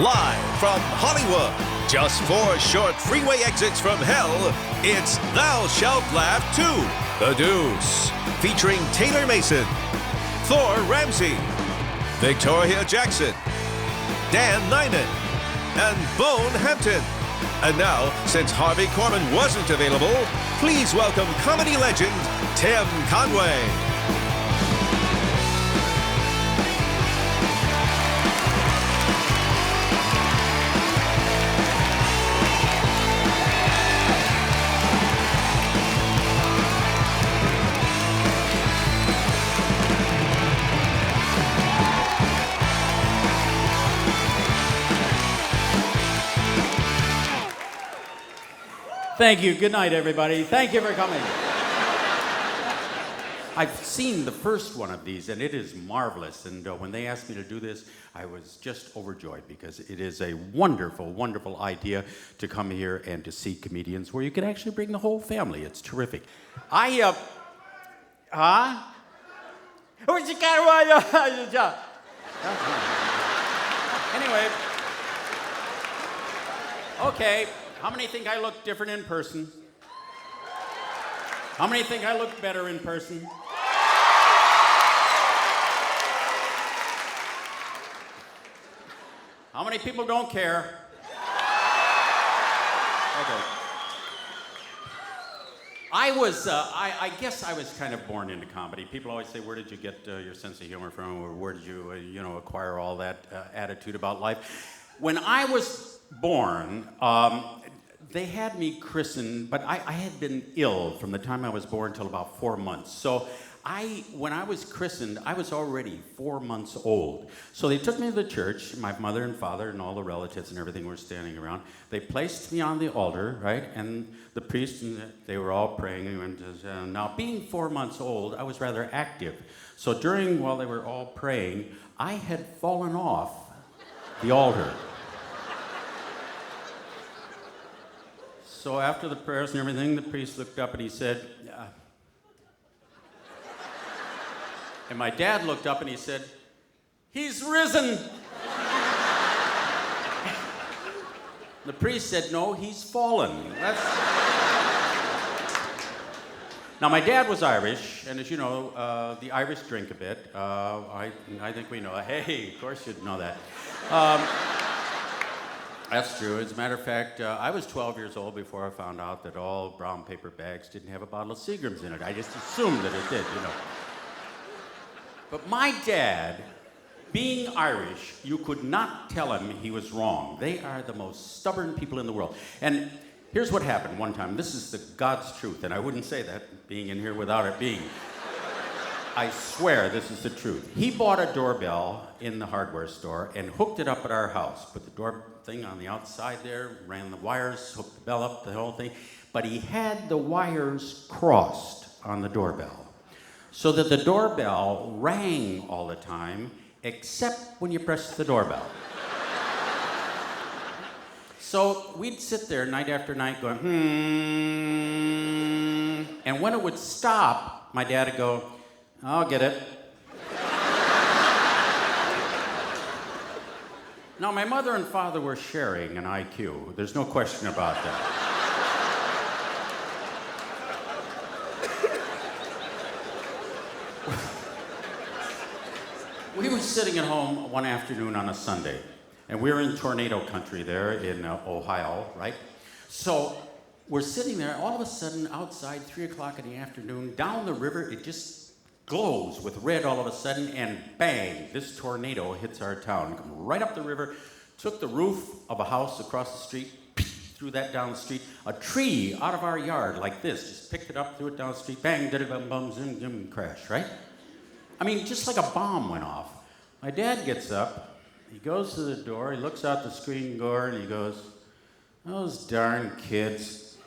Live from Hollywood, just 4 short freeway exits from hell, it's Thou Shalt Laugh 2, The Deuce, featuring Taylor Mason, Thor Ramsey, Victoria Jackson, Dan Nainan, and Bone Hampton. And now, since Harvey Korman wasn't available, please welcome comedy legend Tim Conway. Thank you. Good night, everybody. Thank you for coming. I've seen the first one of these, and it is marvelous. And when they asked me to do this, I was just overjoyed because it is a wonderful, wonderful idea to come here and to see comedians where you can actually bring the whole family. It's terrific. Anyway. Okay. How many think I look different in person? How many think I look better in person? How many people don't care? Okay. I guess I was kind of born into comedy. People always say, where did you get your sense of humor from? Or where did you, acquire all that attitude about life? When I was born, they had me christened, but I had been ill from the time I was born till about 4 months. So when I was christened, I was already 4 months old. So they took me to the church. My mother and father and all the relatives and everything were standing around. They placed me on the altar, right? And the priest, and they were all praying. And now, being 4 months old, I was rather active. So while they were all praying, I had fallen off the altar. So after the prayers and everything, the priest looked up and he said, and my dad looked up and he said, "He's risen." The priest said, "No, he's fallen." Now, my dad was Irish, and as you know, the Irish drink a bit. I think we know. Hey, of course you'd know that. That's true. As a matter of fact, I was 12 years old before I found out that all brown paper bags didn't have a bottle of Seagram's in it. I just assumed that it did, But my dad, being Irish, you could not tell him he was wrong. They are the most stubborn people in the world. And here's what happened one time. This is the God's truth, and I wouldn't say that being in here without it being. I swear this is the truth. He bought a doorbell in the hardware store and hooked it up at our house. Put the door thing on the outside there, ran the wires, hooked the bell up, the whole thing. But he had the wires crossed on the doorbell so that the doorbell rang all the time except when you pressed the doorbell. So we'd sit there night after night going, and when it would stop, my dad would go, "I'll get it." Now, my mother and father were sharing an IQ. There's no question about that. We were sitting at home one afternoon on a Sunday, and we were in tornado country there in Ohio, right? So we're sitting there, all of a sudden, outside, 3 o'clock in the afternoon, down the river, it just glows with red all of a sudden, and bang, this tornado hits our town. Come right up the river, took the roof of a house across the street, threw that down the street. A tree out of our yard like this, just picked it up, threw it down the street, bang, did-a-bum-bum, zoom, zoom, crash, right? I mean, just like a bomb went off. My dad gets up, he goes to the door, he looks out the screen door, and he goes, "Those darn kids."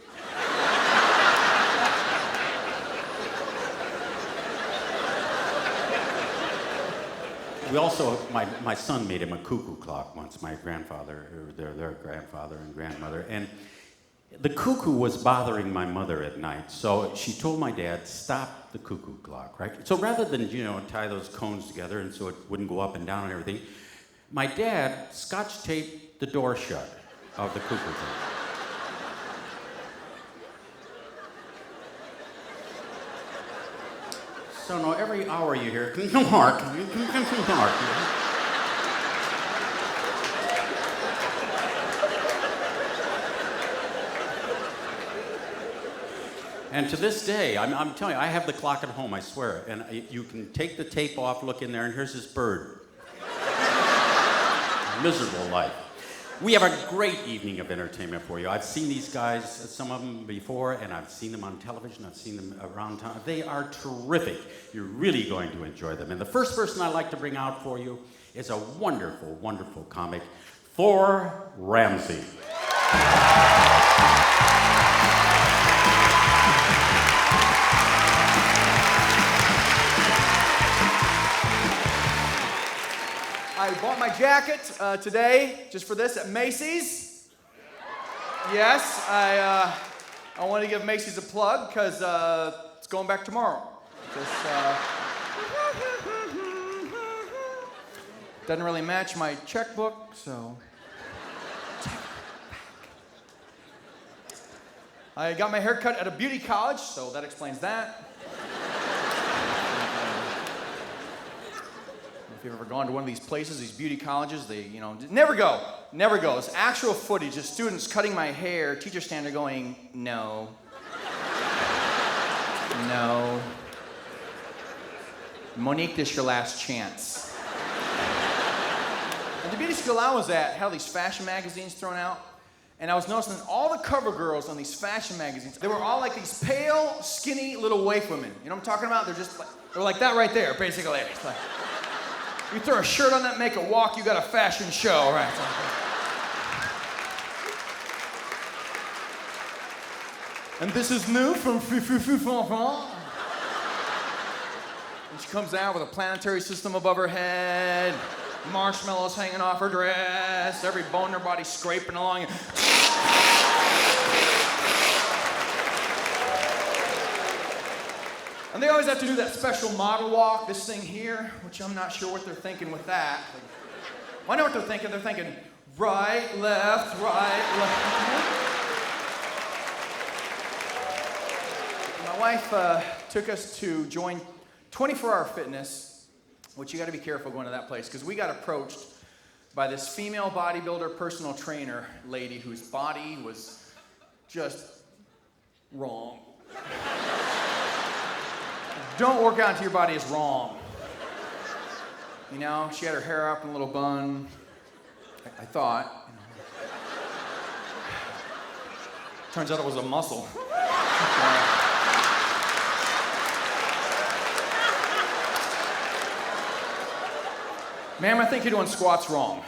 We also, my son made him a cuckoo clock once, my grandfather, or their grandfather and grandmother, and the cuckoo was bothering my mother at night, so she told my dad, stop the cuckoo clock, right? So rather than, tie those cones together and so it wouldn't go up and down and everything, my dad scotch taped the door shut of the Cooper thing. So no, every hour you hear, Mark. And to this day, I'm telling you, I have the clock at home, I swear. And you can take the tape off, look in there, and here's this bird. Miserable life. We have a great evening of entertainment for you. I've seen these guys, some of them before, and I've seen them on television. I've seen them around town. They are terrific. You're really going to enjoy them. And the first person I'd like to bring out for you is a wonderful, wonderful comic, Thor Ramsey. I bought my jacket today just for this at Macy's. Yes, I want to give Macy's a plug because it's going back tomorrow. Doesn't really match my checkbook, so. I got my hair cut at a beauty college, so that explains that. If you've ever gone to one of these places, these beauty colleges, they, never go. It's actual footage of students cutting my hair, teacher standing there going, no. No. Monique, this is your last chance. And the beauty school I was at had all these fashion magazines thrown out, and I was noticing all the cover girls on these fashion magazines, they were all like these pale, skinny little waif women. You know what I'm talking about? They're like that right there, basically. It's like, you throw a shirt on that, make it walk, you got a fashion show, right? And this is new from And she comes out with a planetary system above her head, marshmallows hanging off her dress, every bone in her body scraping along. And they always have to do that special model walk, this thing here, which I'm not sure what they're thinking with that. Well, I know what they're thinking. They're thinking right, left, right, left. My wife took us to join 24-Hour Fitness, which you got to be careful going to that place, because we got approached by this female bodybuilder personal trainer lady whose body was just wrong. Don't work out until your body is wrong. She had her hair up in a little bun. I thought. Turns out it was a muscle. Ma'am, I think you're doing squats wrong.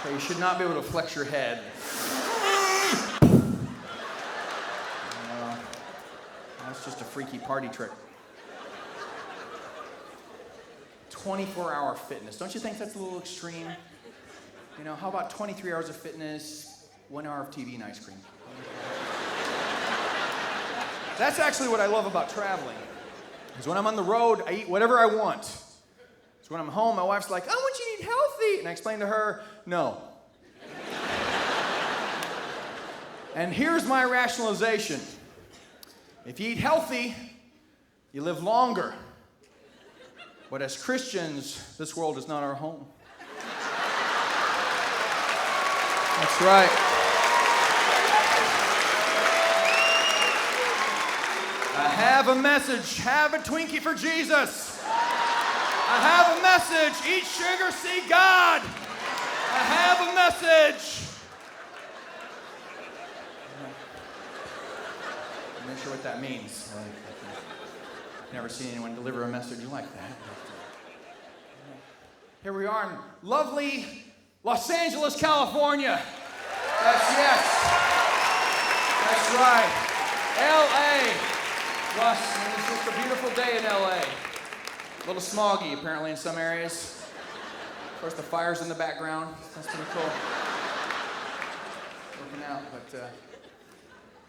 Okay, you should not be able to flex your head. That's just a freaky party trick. 24-hour fitness. Don't you think that's a little extreme? How about 23 hours of fitness, 1 hour of TV and ice cream? That's actually what I love about traveling. Because when I'm on the road, I eat whatever I want. So when I'm home, my wife's like, I want you to eat healthy. And I explain to her, no. And here's my rationalization. If you eat healthy, you live longer. But as Christians, this world is not our home. That's right. I have a message. Have a Twinkie for Jesus. I have a message. Eat sugar, see God. I have a message. I'm not sure what that means. I've never seen anyone deliver a message like that. Here we are in lovely Los Angeles, California. Yes. That's right. L.A. It's just a beautiful day in L.A. A little smoggy, apparently, in some areas. Of course, the fire's in the background. That's pretty cool. Working out, but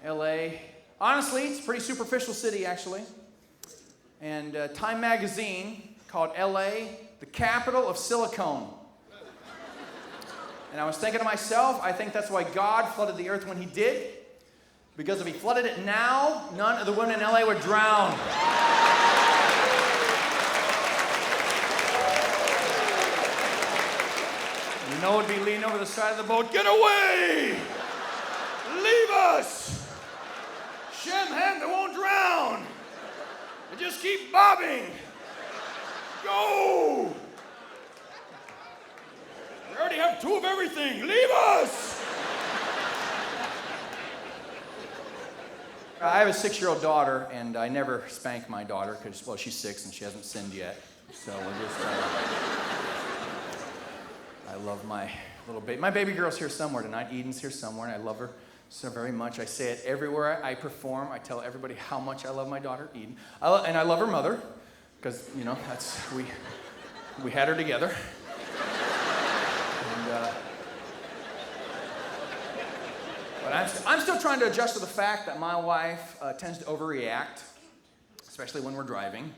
L.A. Honestly, it's a pretty superficial city, actually. And Time magazine called L.A. the capital of silicone. And I was thinking to myself, I think that's why God flooded the earth when he did. Because if he flooded it now, none of the women in LA would drown. You know it'd be leaning over the side of the boat, get away! Leave us! Shem Hampton won't drown! And just keep bobbing! Go! We already have 2 of everything. Leave us! I have a 6-year-old daughter, and I never spank my daughter because, well, she's 6 and she hasn't sinned yet. So we'll just, I love my little baby. My baby girl's here somewhere tonight. Eden's here somewhere, and I love her so very much. I say it everywhere I perform. I tell everybody how much I love my daughter, Eden. And I love her mother because, you know, we had her together. But I'm still trying to adjust to the fact that my wife tends to overreact, especially when we're driving.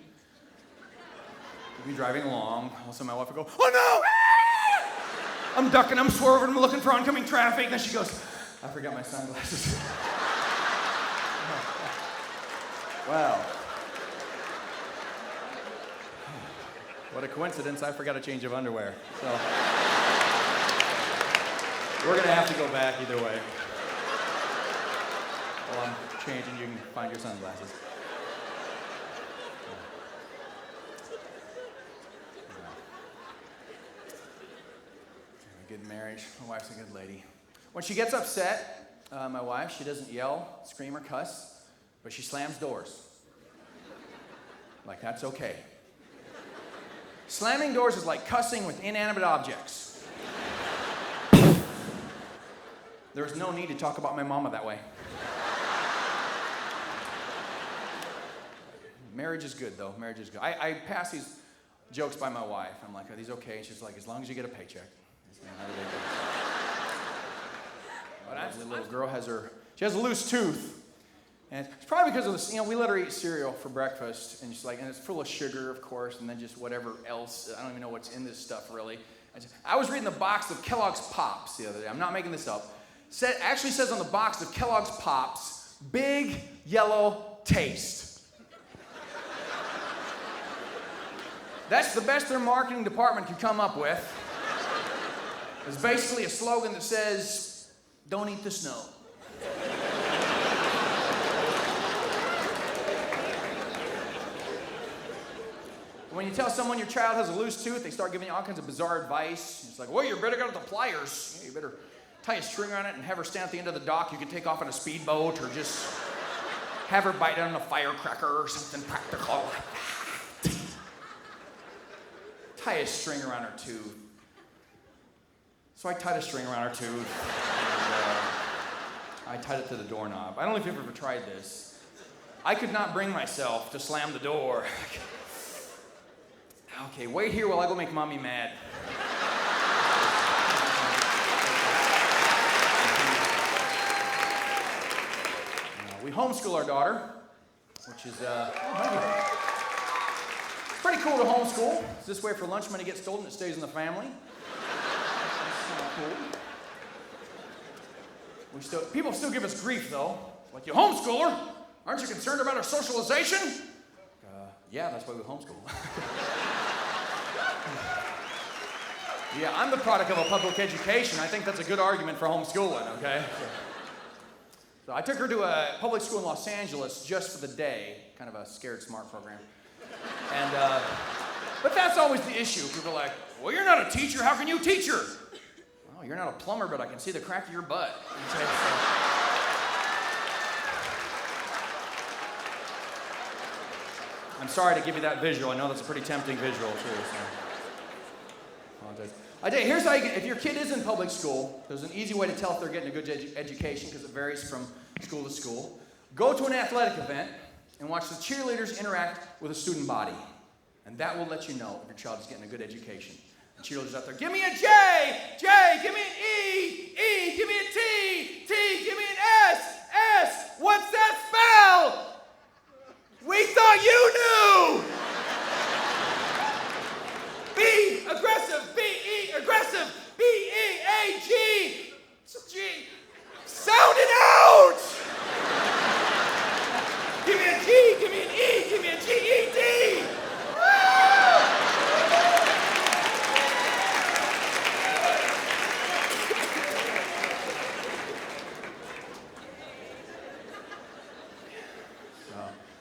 We'll be driving along, all of a sudden my wife will go, oh no! Ah! I'm ducking, I'm swerving, I'm looking for oncoming traffic, and then she goes, I forgot my sunglasses. Wow. What a coincidence, I forgot a change of underwear. So, we're gonna have to go back either way. While I'm changing, you can find your sunglasses. A good marriage. My wife's a good lady. When she gets upset, my wife, she doesn't yell, scream, or cuss, but she slams doors. Like, that's okay. Slamming doors is like cussing with inanimate objects. There's no need to talk about my mama that way. Marriage is good, though. Marriage is good. I pass these jokes by my wife. I'm like, are these okay? She's like, as long as you get a paycheck. But the little girl she has a loose tooth. And it's probably because of this, you know, we let her eat cereal for breakfast. And she's like, and it's full of sugar, of course, and then just whatever else. I don't even know what's in this stuff, really. I was reading the box of Kellogg's Pops the other day. I'm not making this up. Actually says on the box of Kellogg's Pops, big yellow taste. That's the best their marketing department could come up with. It's basically a slogan that says, don't eat the snow. When you tell someone your child has a loose tooth, they start giving you all kinds of bizarre advice. It's like, well, you better go to the pliers. You better tie a string on it and have her stand at the end of the dock. You can take off on a speedboat or just have her bite on a firecracker or something practical like that. Tie a string around her tooth. So I tied a string around her tooth, and I tied it to the doorknob. I don't know if you've ever tried this. I could not bring myself to slam the door. Okay, wait here while I go make mommy mad. We homeschool our daughter, which is, pretty cool to homeschool. It's this way for lunch money gets stolen, it stays in the family. Cool. People still give us grief, though. Like, you homeschool her? Aren't you concerned about her socialization? Yeah, that's why we homeschool. Yeah, I'm the product of a public education. I think that's a good argument for homeschooling, okay? So I took her to a public school in Los Angeles just for the day, kind of a scared smart program. And, but that's always the issue. People are like, well, you're not a teacher, how can you teach her? Well, you're not a plumber, but I can see the crack of your butt. I'm sorry to give you that visual. I know that's a pretty tempting visual, too, so apologize. I tell you, here's how if your kid is in public school, there's an easy way to tell if they're getting a good education because it varies from school to school. Go to an athletic event and watch the cheerleaders interact with a student body. And that will let you know if your child is getting a good education. The cheerleaders out there, give me a J, J, give me an E, E, give me a T, T, give me an S, S, what's that spell? We thought you knew! B, aggressive, B-E, aggressive, B-E-A-G, me an E, give me a GED.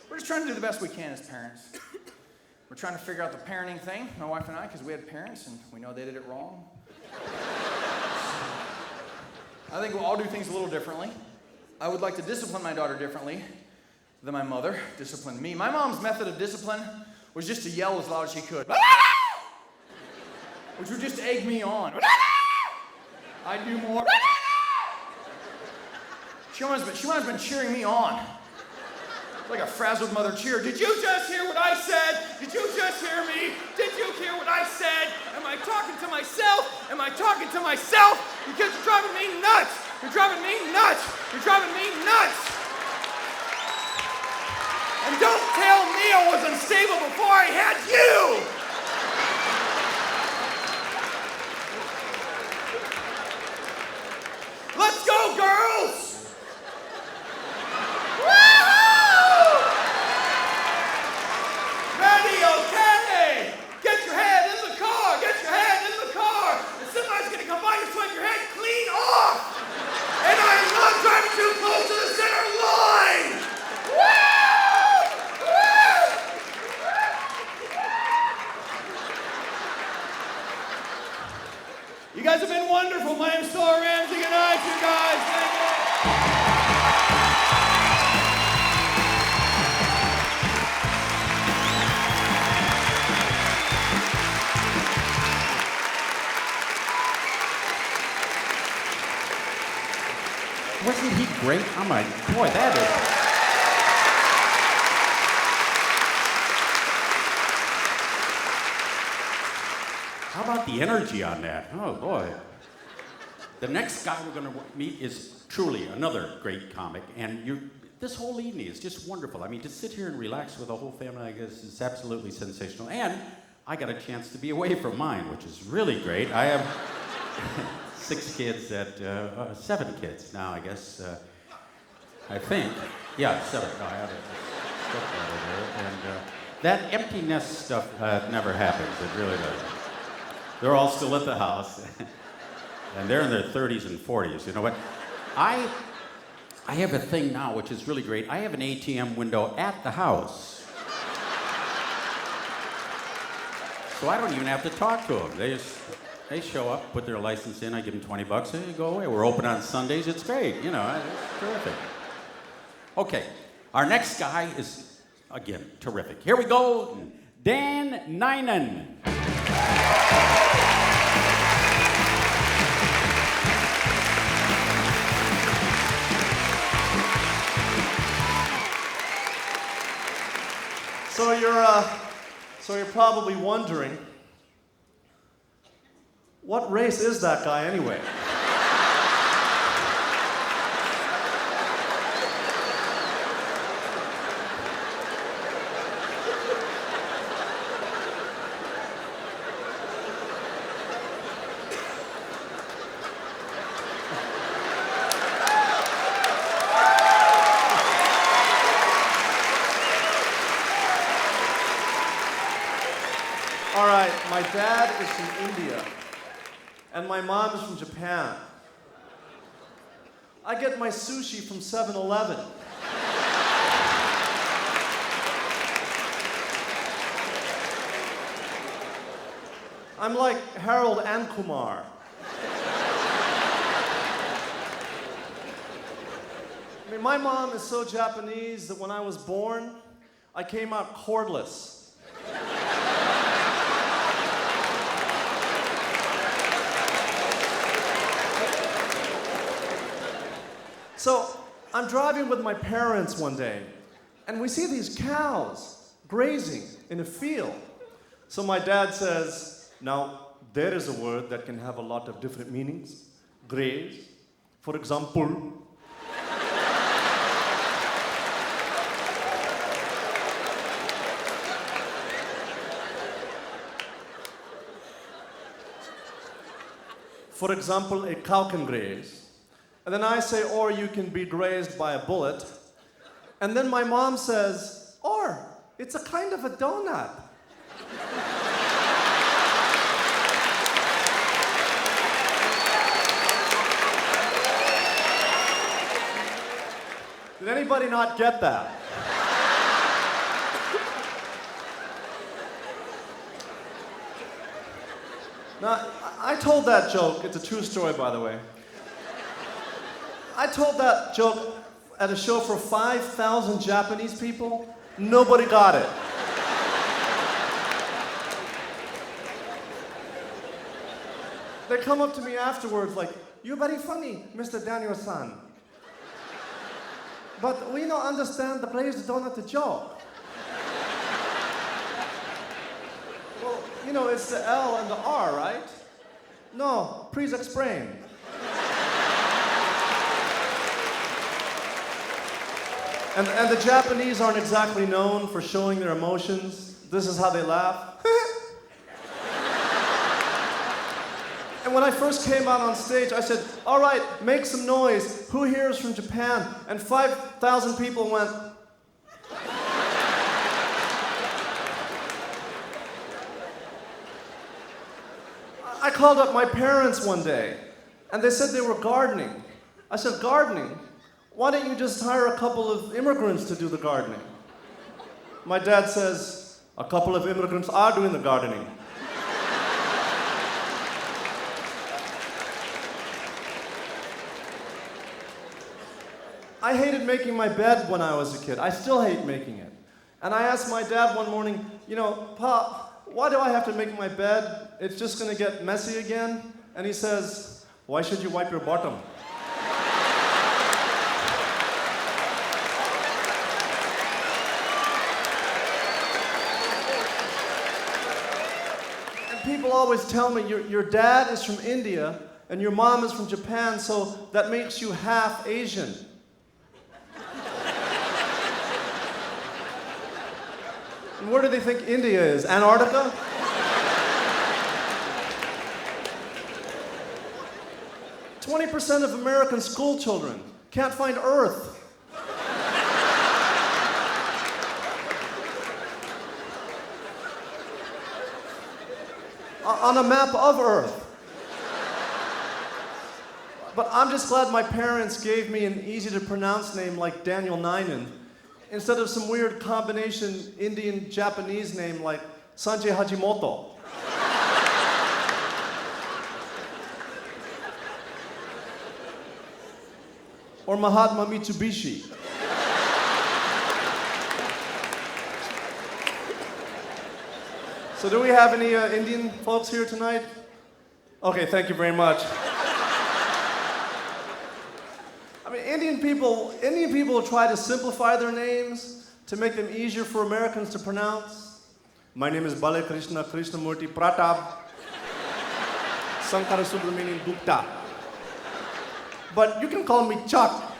We're just trying to do the best we can as parents. We're trying to figure out the parenting thing, my wife and I, because we had parents and we know they did it wrong. I think we'll all do things a little differently. I would like to discipline my daughter differently than my mother disciplined me. My mom's method of discipline was just to yell as loud as she could, which would just egg me on. I'd do more. She always been cheering me on. Like a frazzled mother cheer. Did you just hear what I said? Did you just hear me? Did you hear what I said? Am I talking to myself? Am I talking to myself? Because you're driving me nuts. You're driving me nuts. You're driving me nuts. And don't tell me I was unstable before I had you. Let's go, girls. Okay! Get your head in the car! Get your head in the car! And somebody's gonna come by and swipe your head clean off! And I'm not driving too close to the center line! Woo! Woo! You guys have been wonderful. My name's Thor Ramsey. Good night, you guys. Thank you. Wasn't he great? I'm like, boy, that is. How about the energy on that? Oh, boy. The next guy we're going to meet is truly another great comic, and this whole evening is just wonderful. I mean, to sit here and relax with the whole family, I guess, is absolutely sensational. And I got a chance to be away from mine, which is really great. I have 6 kids 7 kids now, I guess. I think. Yeah, 7. No, I have a stepdaughter there. And that empty nest stuff never happens. It really doesn't. They're all still at the house. And they're in their 30s and 40s. You know what? I have a thing now, which is really great. I have an ATM window at the house. So I don't even have to talk to them. They show up, put their license in, I give them $20, they go away. We're open on Sundays, it's great, you know, it's terrific. Okay, our next guy is, again, terrific. Here we go, Dan Nainan. So you're probably wondering, what race is that guy anyway? All right, my dad is from India. And my mom is from Japan. I get my sushi from 7-Eleven. I'm like Harold and Kumar. I mean, my mom is so Japanese that when I was born, I came out cordless. So I'm driving with my parents one day, and we see these cows grazing in a field. So my dad says, now, there is a word that can have a lot of different meanings. Graze, for example. For example, a cow can graze. And then I say, or you can be grazed by a bullet. And then my mom says, Or, it's a kind of a donut. Did anybody not get that? Now, I told that joke, it's a true story, by the way. I told that joke at a show for 5,000 Japanese people. Nobody got it. They come up to me afterwards like, "You're very funny, Mr. Daniel-san. But we don't understand the players that don't have the joke." Well, you know, it's the L and the R, right? No, please explain. And the Japanese aren't exactly known for showing their emotions. This is how they laugh. And when I first came out on stage, I said, "All right, make some noise. Who here is from Japan?" And 5,000 people went. I called up my parents one day, and they said they were gardening. I said, "Gardening? Why don't you just hire a couple of immigrants to do the gardening?" My dad says, "A couple of immigrants are doing the gardening." I hated making my bed when I was a kid. I still hate making it. And I asked my dad one morning, "You know, Pop, why do I have to make my bed? It's just gonna get messy again." And he says, "Why should you wipe your bottom?" And people always tell me, your dad is from India and your mom is from Japan, so that makes you half Asian. And where do they think India is? Antarctica? 20% of American school children can't find Earth. On a map of Earth. But I'm just glad my parents gave me an easy to pronounce name like Daniel Nainan, instead of some weird combination Indian-Japanese name like Sanjay Hajimoto. Or Mahatma Mitsubishi. So do we have any Indian folks here tonight? Okay, thank you very much. I mean, Indian people try to simplify their names to make them easier for Americans to pronounce. My name is Bale Krishna Krishnamurti Pratap Sankara Subramanian Gupta. But you can call me Chuck.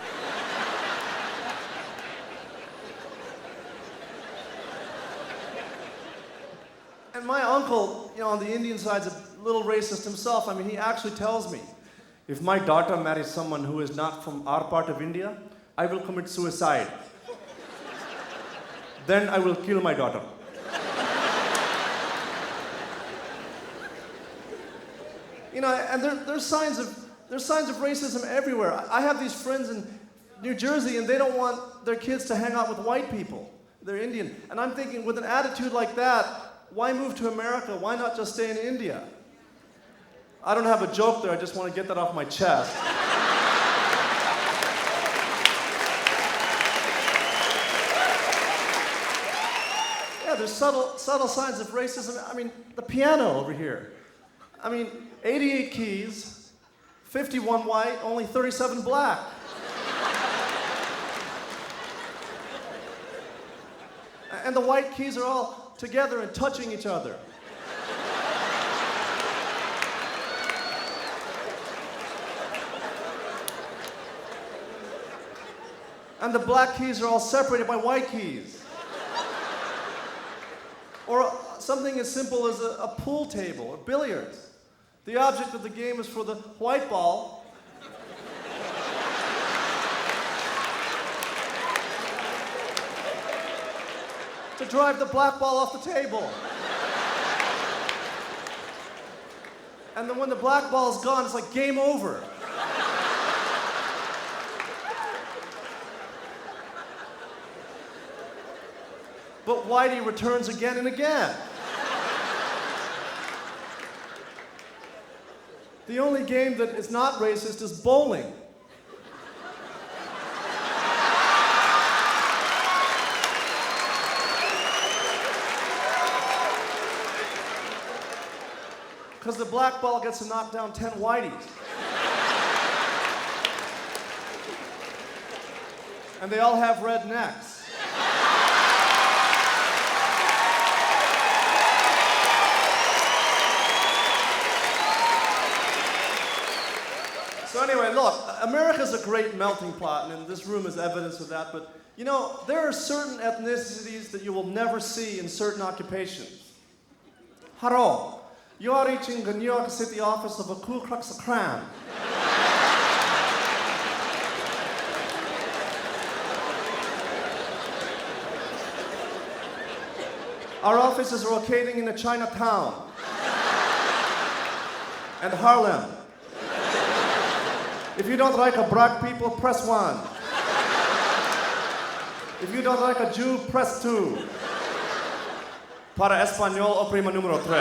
And my uncle, you know, on the Indian side's a little racist himself. I mean, he actually tells me, if my daughter marries someone who is not from our part of India, I will commit suicide. Then I will kill my daughter. You know, and there's signs of racism everywhere. I have these friends in New Jersey, and they don't want their kids to hang out with white people. They're Indian. And I'm thinking, with an attitude like that, why move to America? Why not just stay in India? I don't have a joke there, I just want to get that off my chest. Yeah, there's subtle signs of racism. I mean, the piano over here. I mean, 88 keys, 51 white, only 37 black. And the white keys are all together and touching each other. And the black keys are all separated by white keys. Or something as simple as a pool table or billiards. The object of the game is for the white ball to drive the black ball off the table. And then when the black ball's gone, it's like game over. But Whitey returns again and again. The only game that is not racist is bowling. Because the black ball gets to knock down 10 Whiteys. And they all have red necks. So anyway, look, America's a great melting pot, and this room is evidence of that, but you know, there are certain ethnicities that you will never see in certain occupations. Hello, you are reaching the New York City office of a Ku Klux Klan. Our office is located in the Chinatown and Harlem. If you don't like a black people, press 1. If you don't like a Jew, press 2. Para español, oprima número 3.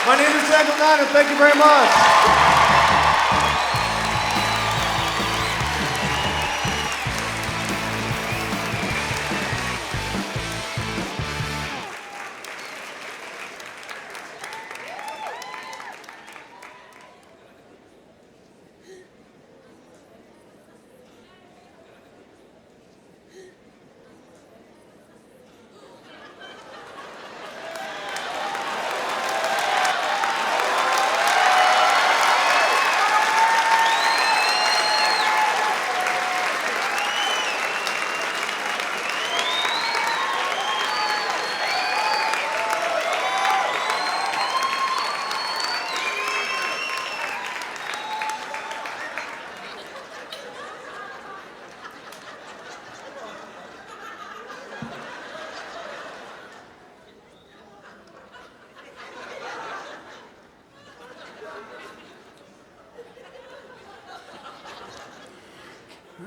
My name is Dan Nainan. Thank you very much.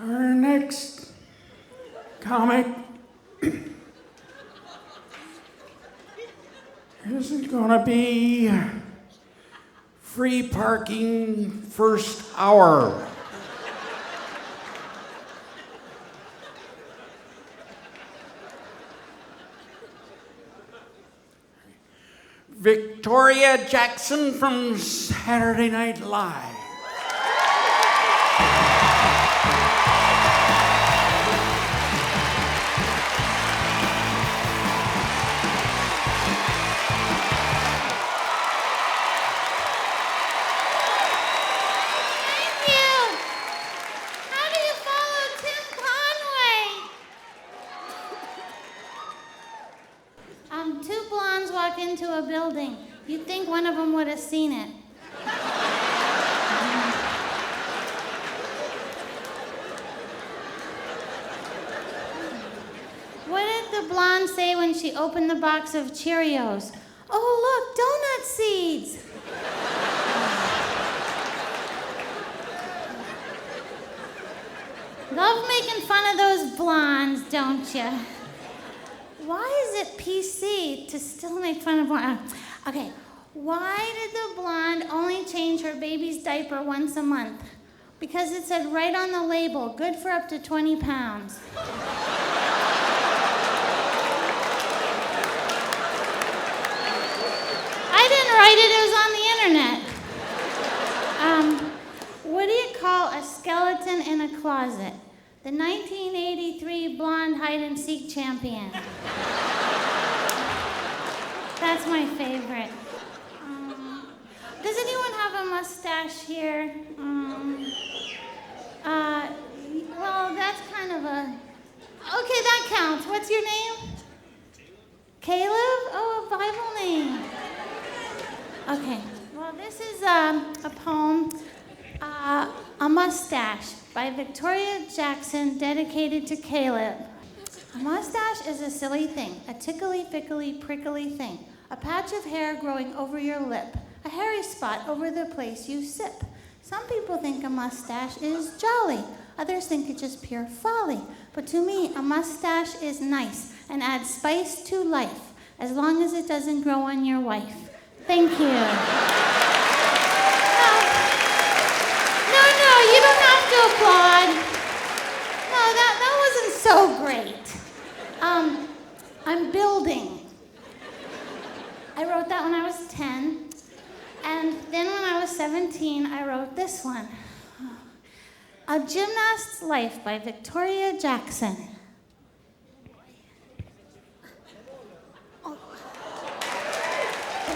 Our next comic isn't gonna be free parking first hour. Victoria Jackson from Saturday Night Live. Two blondes walk into a building. You'd think one of them would have seen it. What did the blonde say when she opened the box of Cheerios? Oh, look, donut seeds. Love making fun of those blondes, don't you? Why is it PC to still make fun of one? Okay, why did the blonde only change her baby's diaper once a month? Because it said right on the label, good for up to 20 pounds. I didn't write it, it was on the internet. What do you call a skeleton in a closet? The 1983 blonde hide-and-seek champion. That's my favorite. Does anyone have a mustache here? Well, that's kind of a... Okay, that counts. What's your name? Caleb? Oh, a Bible name. Okay, well, this is a poem. A Mustache by Victoria Jackson, dedicated to Caleb. A mustache is a silly thing, a tickly, fickly, prickly thing. A patch of hair growing over your lip, a hairy spot over the place you sip. Some people think a mustache is jolly, others think it's just pure folly. But to me, a mustache is nice and adds spice to life, as long as it doesn't grow on your wife. Thank you. No, you don't have to applaud. No, that wasn't so great. I'm building. I wrote that when I was 10. And then when I was 17, I wrote this one. A Gymnast's Life by Victoria Jackson. The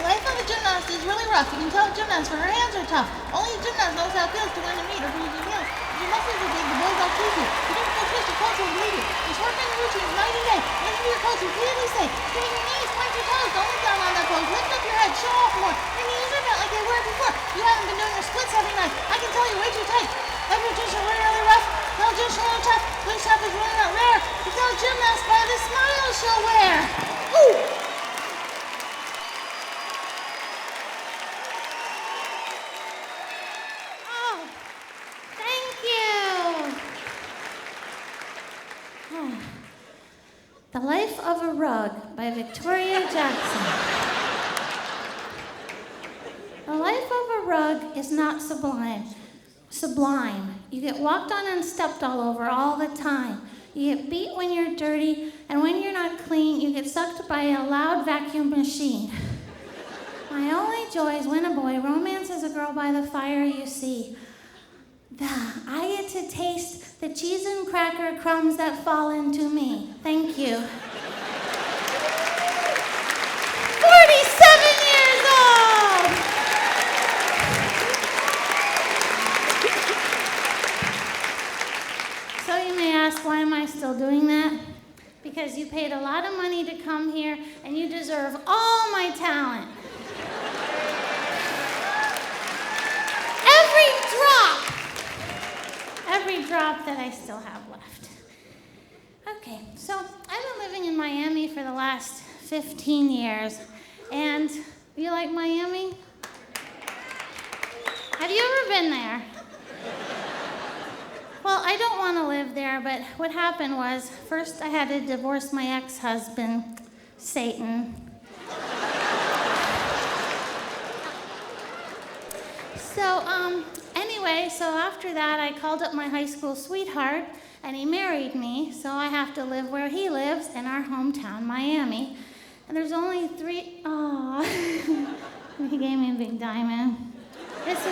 life of a gymnast is really rough. You can tell a gymnast when her hands are tough. Only a gymnast knows how it feels to learn to meet or bruising heels. If your muscles are big, the boys all choose you. You don't feel twist, your coach will believe you. Just work on your routines night and day. Listen to your coach repeatedly say, straighten your knees, point your toes, don't look down on that pose. Lift up your head, show off more. Your knees are bent like they were before. You haven't been doing your splits every night. I can tell you're way too tight. Like your jeans are really, really rough. Tell a jeans are really tough. Loose tough is really not rare. You tell a gymnast by the smile she'll wear. Ooh! The Life of a Rug by Victoria Jackson. The life of a rug is not sublime. You get walked on and stepped all over all the time. You get beat when you're dirty, and when you're not clean, you get sucked by a loud vacuum machine. My only joy is when a boy romances a girl by the fire, you see. I get to taste the cheese and cracker crumbs that fall into me. Thank you. 47 years old! So you may ask, why am I still doing that? Because you paid a lot of money to come here, and you deserve all my talent. Every drop that I still have left. Okay, so I've been living in Miami for the last 15 years, and you like Miami? Have you ever been there? Well, I don't want to live there, but what happened was, first I had to divorce my ex-husband, Satan. So after that, I called up my high school sweetheart, and he married me, so I have to live where he lives in our hometown, Miami. And there's only three, he gave me a big diamond. Yes,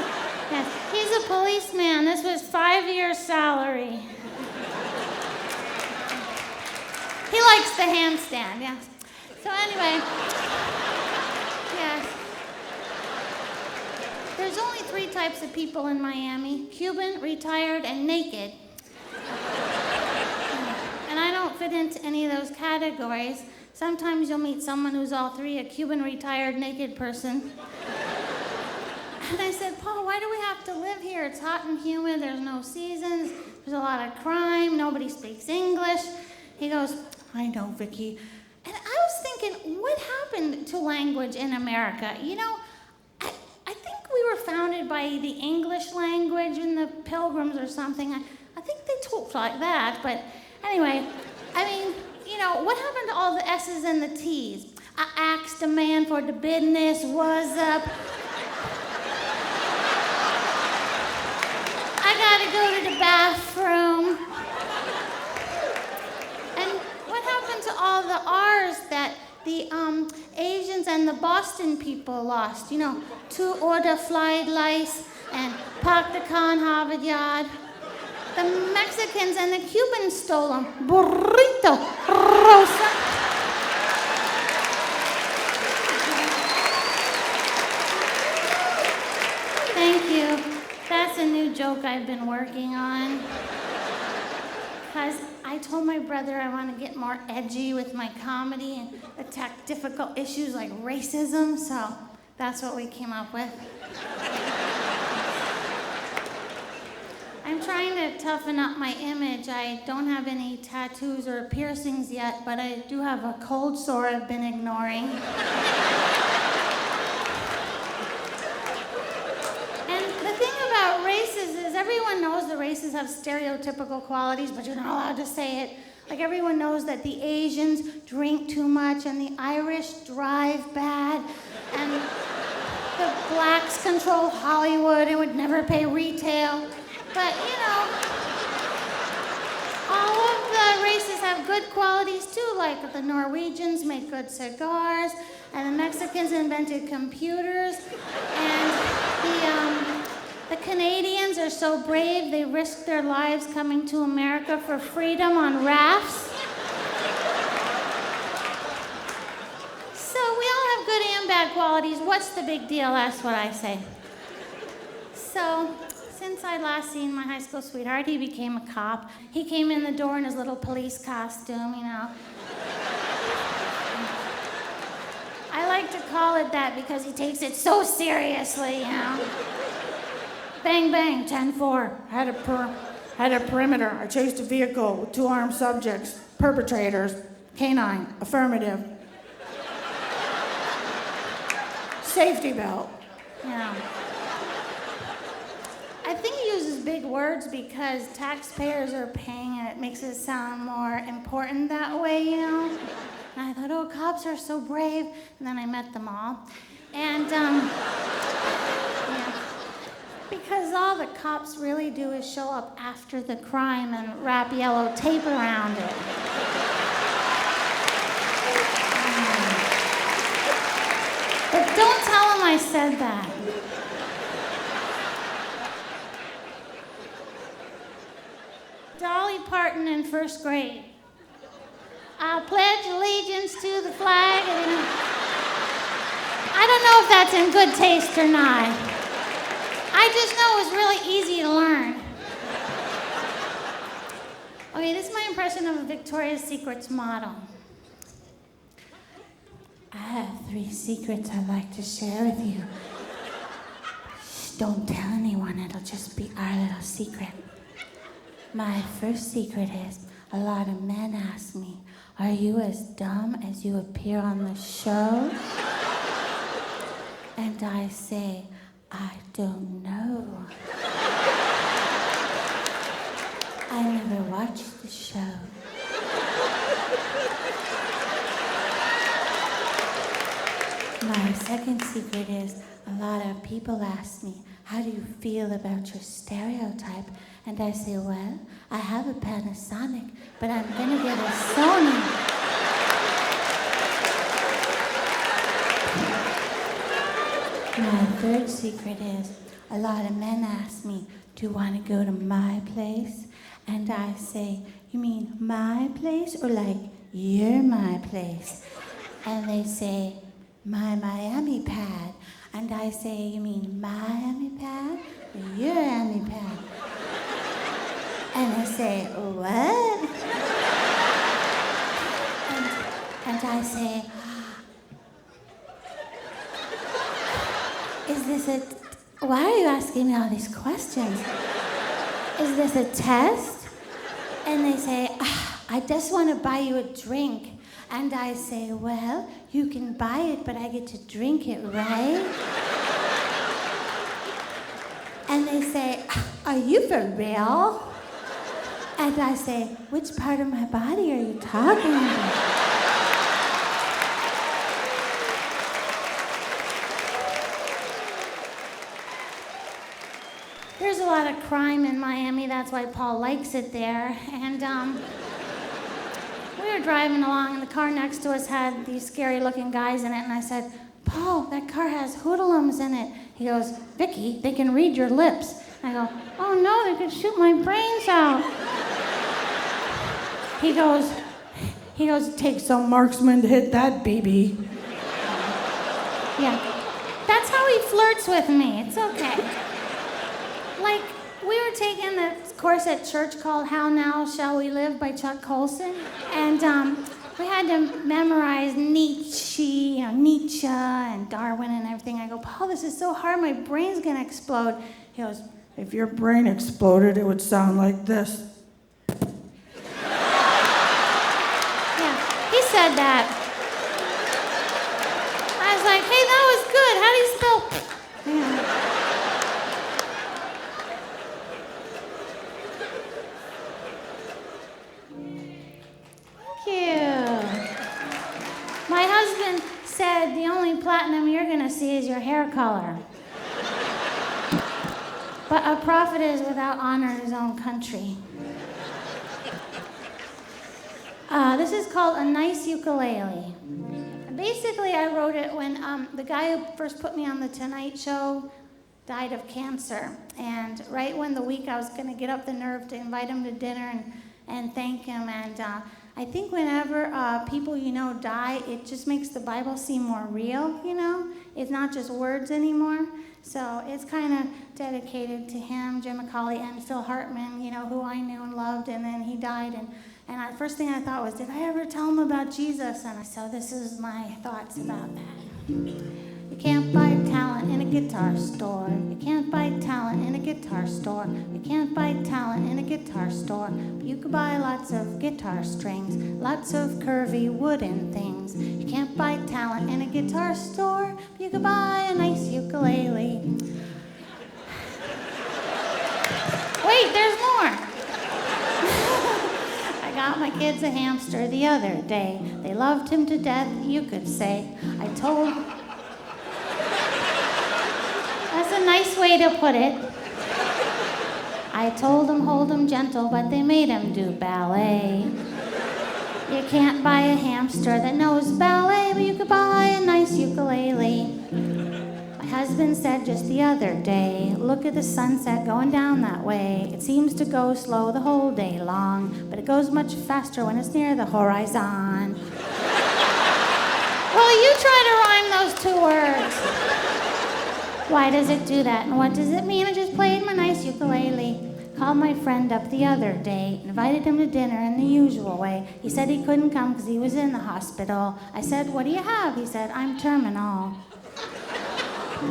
he's a policeman. This was 5 years' salary. He likes the handstand, yes. So anyway, yes. There's only 3 types of people in Miami: Cuban, retired, and naked. And I don't fit into any of those categories. Sometimes you'll meet someone who's all 3, a Cuban, retired, naked person. And I said, Paul, why do we have to live here? It's hot and humid, there's no seasons, there's a lot of crime, nobody speaks English. He goes, I know, Vicky. And I was thinking, what happened to language in America? You know, I think we were founded by the English language and the Pilgrims or something. I think they talked like that, but anyway, I mean, you know, what happened to all the S's and the T's? I asked a man for the business, what's up? I gotta go to the bathroom. And what happened to all the R's that the Asians and the Boston people lost? You know, 2 order fried rice and park the car in Harvard Yard. The Mexicans and the Cubans stole them. Burrito, rosa. Thank you. That's a new joke I've been working on. Because I told my brother I want to get more edgy with my comedy and attack difficult issues like racism, so that's what we came up with. I'm trying to toughen up my image. I don't have any tattoos or piercings yet, but I do have a cold sore I've been ignoring. And the thing about races is everyone knows the races have stereotypical qualities, but you're not allowed to say it. Like everyone knows that the Asians drink too much and the Irish drive bad and the blacks control Hollywood and would never pay retail. But, you know, all of the races have good qualities too, like the Norwegians make good cigars, and the Mexicans invented computers, and the Canadians are so brave they risk their lives coming to America for freedom on rafts. So we all have good and bad qualities. What's the big deal? That's what I say. So, since I'd last seen my high school sweetheart, he became a cop. He came in the door in his little police costume, you know. I like to call it that because he takes it so seriously, you know. Bang, bang, 10-4. Had a perimeter. I chased a vehicle with 2 armed subjects. Perpetrators. Canine. Affirmative. Safety belt. You know. I think he uses big words because taxpayers are paying and it makes it sound more important that way, you know? And I thought, oh, cops are so brave. And then I met them all. And, yeah. Because all the cops really do is show up after the crime and wrap yellow tape around it. But don't tell them I said that. Dolly Parton in first grade. I'll pledge allegiance to the flag. And I don't know if that's in good taste or not. I just know it was really easy to learn. Okay, this is my impression of a Victoria's Secret's model. I have 3 secrets I'd like to share with you. Shh, don't tell anyone, it'll just be our little secret. My first secret is, a lot of men ask me, are you as dumb as you appear on the show? And I say, I don't know. I never watched the show. My second secret is, a lot of people ask me, how do you feel about your stereotype? And I say, well, I have a Panasonic, but I'm gonna get a Sony. My third secret is, a lot of men ask me, do you want to go to my place? And I say, you mean my place or like, you're my place? And they say, my Miami pad. And I say, you mean Miami pad or your Miami pad? And I say, what? And I say, is this a, why are you asking me all these questions? Is this a test? And they say, I just want to buy you a drink. And I say, well, you can buy it, but I get to drink it, right? And they say, are you for real? And I say, which part of my body are you talking about? There's a lot of crime in Miami, that's why Paul likes it there. And we were driving along and the car next to us had these scary looking guys in it, and I said, Paul, that car has hoodlums in it. He goes, Vicky, they can read your lips. I go, oh no, they could shoot my brains out. He goes, it takes some marksman to hit that baby. Yeah, that's how he flirts with me, it's okay. Like, we were taking the course at church called How Now Shall We Live by Chuck Colson, and we had to memorize Nietzsche and Darwin and everything. I go, Paul, this is so hard, my brain's gonna explode. He goes, if your brain exploded, it would sound like this. Yeah, he said that. I was like, hey, that was good. How do you spell? Yeah. Thank you. My husband said the only platinum you're going to see is your hair color. But a prophet is without honor in his own country. This is called A Nice Ukulele. Basically, I wrote it when the guy who first put me on the Tonight Show died of cancer. And right when the week I was going to get up the nerve to invite him to dinner and thank him. And I think whenever people you know die, it just makes the Bible seem more real, you know? It's not just words anymore. So it's kind of dedicated to him, Jim McCauley, and Phil Hartman, you know, who I knew and loved, and then he died. And the first thing I thought was, did I ever tell him about Jesus? And so this is my thoughts about that. You can't buy talent in a guitar store. You can't buy talent in a guitar store. You can't buy talent in a guitar store. But you could buy lots of guitar strings, lots of curvy wooden things. You can't buy talent in a guitar store. But you could buy a nice ukulele. Wait, there's more. I got my kids a hamster the other day. They loved him to death, you could say. That's a nice way to put it. I told them hold him gentle, but they made him do ballet. You can't buy a hamster that knows ballet, but you could buy a nice ukulele. My husband said just the other day, look at the sunset going down that way. It seems to go slow the whole day long, but it goes much faster when it's near the horizon. Well, you try to rhyme those two words. Why does it do that, and what does it mean? I just played my nice ukulele. Called my friend up the other day, invited him to dinner in the usual way. He said he couldn't come because he was in the hospital. I said, what do you have? He said, I'm terminal.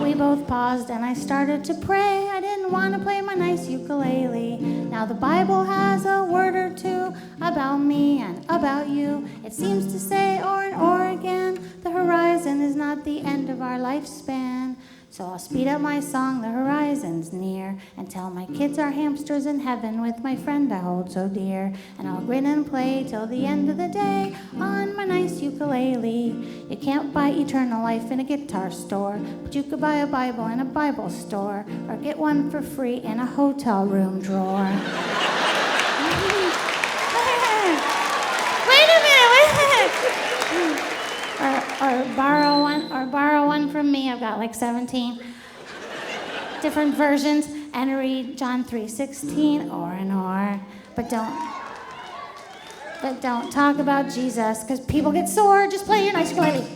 We both paused and I started to pray. I didn't want to play my nice ukulele. Now the Bible has a word or two about me and about you. It seems to say o'er and o'er again, the horizon is not the end of our lifespan. So I'll speed up my song, the horizon's near, and tell my kids are hamsters in heaven with my friend I hold so dear. And I'll grin and play till the end of the day on my nice ukulele. You can't buy eternal life in a guitar store, but you could buy a Bible in a Bible store, or get one for free in a hotel room drawer. Wait a minute. Or borrow one from me. I've got like 17 different versions, and read John 3:16 or and or. But don't talk about Jesus, because people get sore. Just play your nice ukulele.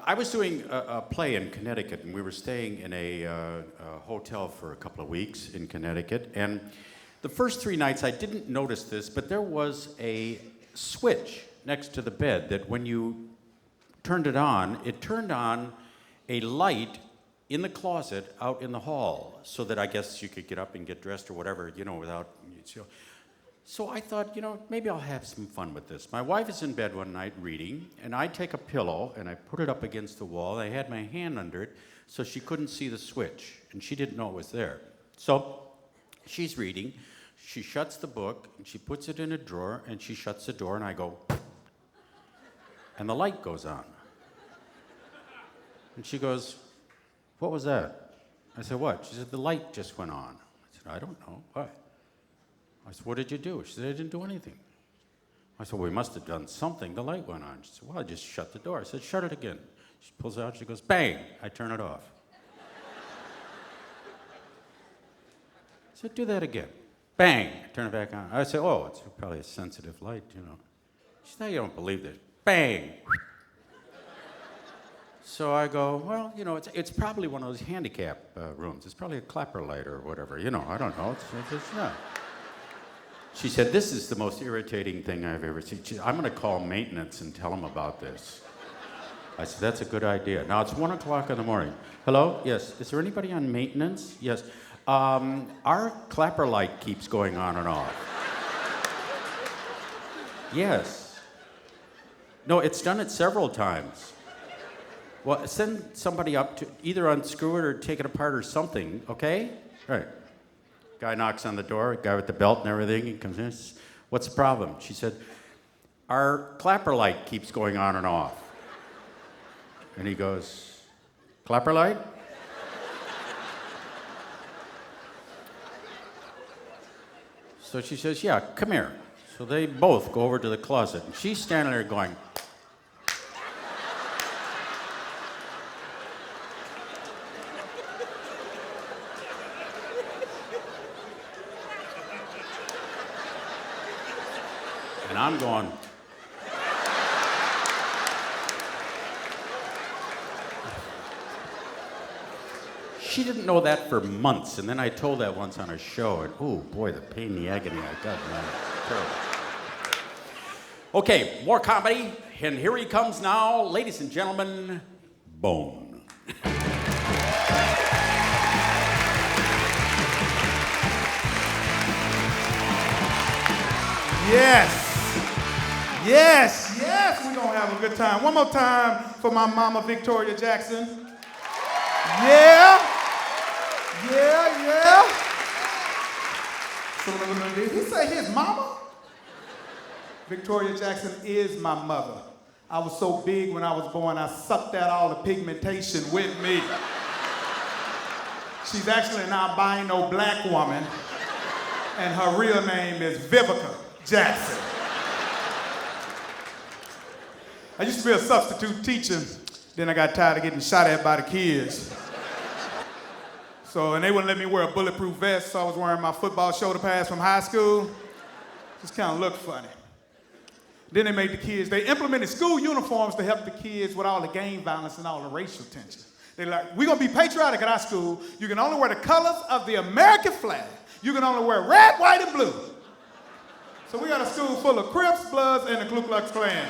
I was doing a play in Connecticut, and we were staying in a hotel for a couple of weeks in Connecticut. And the first 3 nights, I didn't notice this, but there was a switch next to the bed that when you turned it turned on a light in the closet out in the hall, so that I guess you could get up and get dressed or whatever, you know, without... So I thought, you know, maybe I'll have some fun with this. My wife is in bed one night reading, and I take a pillow and I put it up against the wall. I had my hand under it so she couldn't see the switch, and she didn't know it was there. So she's reading, she shuts the book, and she puts it in a drawer, and she shuts the door, and I go, and the light goes on. And she goes, what was that? I said, what? She said, the light just went on. I said, I don't know. What? I said, what did you do? She said, I didn't do anything. I said, well, we must have done something. The light went on. She said, well, I just shut the door. I said, shut it again. She pulls it out. She goes, bang. I turn it off. I said, do that again. Bang. I turn it back on. I said, oh, it's probably a sensitive light, you know. She said, you don't believe this. Bang. So I go, well, you know, it's probably one of those handicap rooms. It's probably a clapper light or whatever. You know, I don't know. It's not. She said, this is the most irritating thing I've ever seen. I'm going to call maintenance and tell them about this. I said, that's a good idea. Now, it's 1 o'clock in the morning. Hello? Yes. Is there anybody on maintenance? Yes. Our clapper light keeps going on and off. Yes. No, it's done it several times. Well, send somebody up to either unscrew it or take it apart or something, okay? All right. Guy knocks on the door, guy with the belt and everything, he comes in. What's the problem? She said, our clapper light keeps going on and off. And he goes, clapper light? So she says, yeah, come here. So they both go over to the closet, and she's standing there going, and I'm going, she didn't know that for months, and then I told that once on a show, and oh boy, the pain in the agony I got, man, terrible. Okay, more comedy, and here he comes now, ladies and gentlemen, Bone. Yes, we're gonna have a good time. One more time for my mama, Victoria Jackson. Yeah. Did he say his mama? Victoria Jackson is my mother. I was so big when I was born, I sucked out all the pigmentation with me. She's actually an albino black woman, and her real name is Vivica Jackson. I used to be a substitute teacher, then I got tired of getting shot at by the kids. And they wouldn't let me wear a bulletproof vest, so I was wearing my football shoulder pads from high school. Just kind of looked funny. Then they implemented school uniforms to help the kids with all the gang violence and all the racial tension. They're like, we're gonna be patriotic at our school. You can only wear the colors of the American flag. You can only wear red, white, and blue. So we got a school full of Crips, Bloods, and the Ku Klux Klan.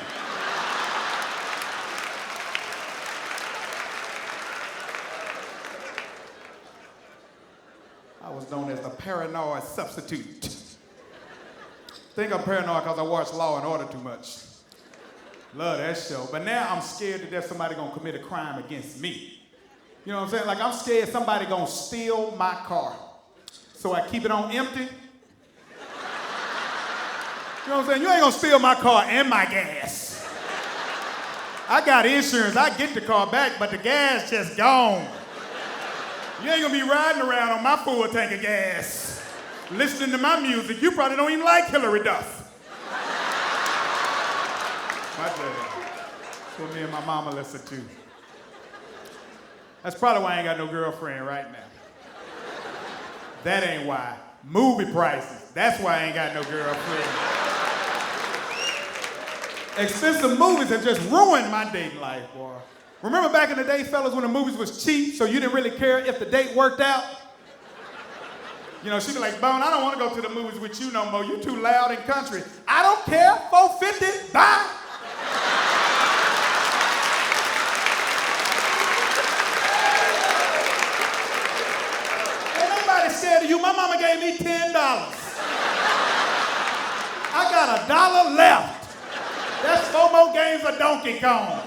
I was known as the paranoid substitute. I think I'm paranoid because I watch Law and Order too much. Love that show. But now I'm scared that there's somebody gonna commit a crime against me. You know what I'm saying? Like I'm scared somebody gonna steal my car. So I keep it on empty. You know what I'm saying? You ain't gonna steal my car and my gas. I got insurance, I get the car back, but the gas just gone. You ain't gonna be riding around on my full tank of gas, listening to my music. You probably don't even like Hillary Duff. My dad. That's what me and my mama listen to. That's probably why I ain't got no girlfriend right now. That ain't why. Movie prices. That's why I ain't got no girlfriend. Expensive movies have just ruined my dating life, boy. Remember back in the day, fellas, when the movies was cheap, so you didn't really care if the date worked out? You know, she'd be like, Bone, I don't want to go to the movies with you no more. You too loud and country. I don't care. $4.50. Bye. Ain't nobody scared of you. My mama gave me $10. I got $1 left. That's 4 more games of Donkey Kong.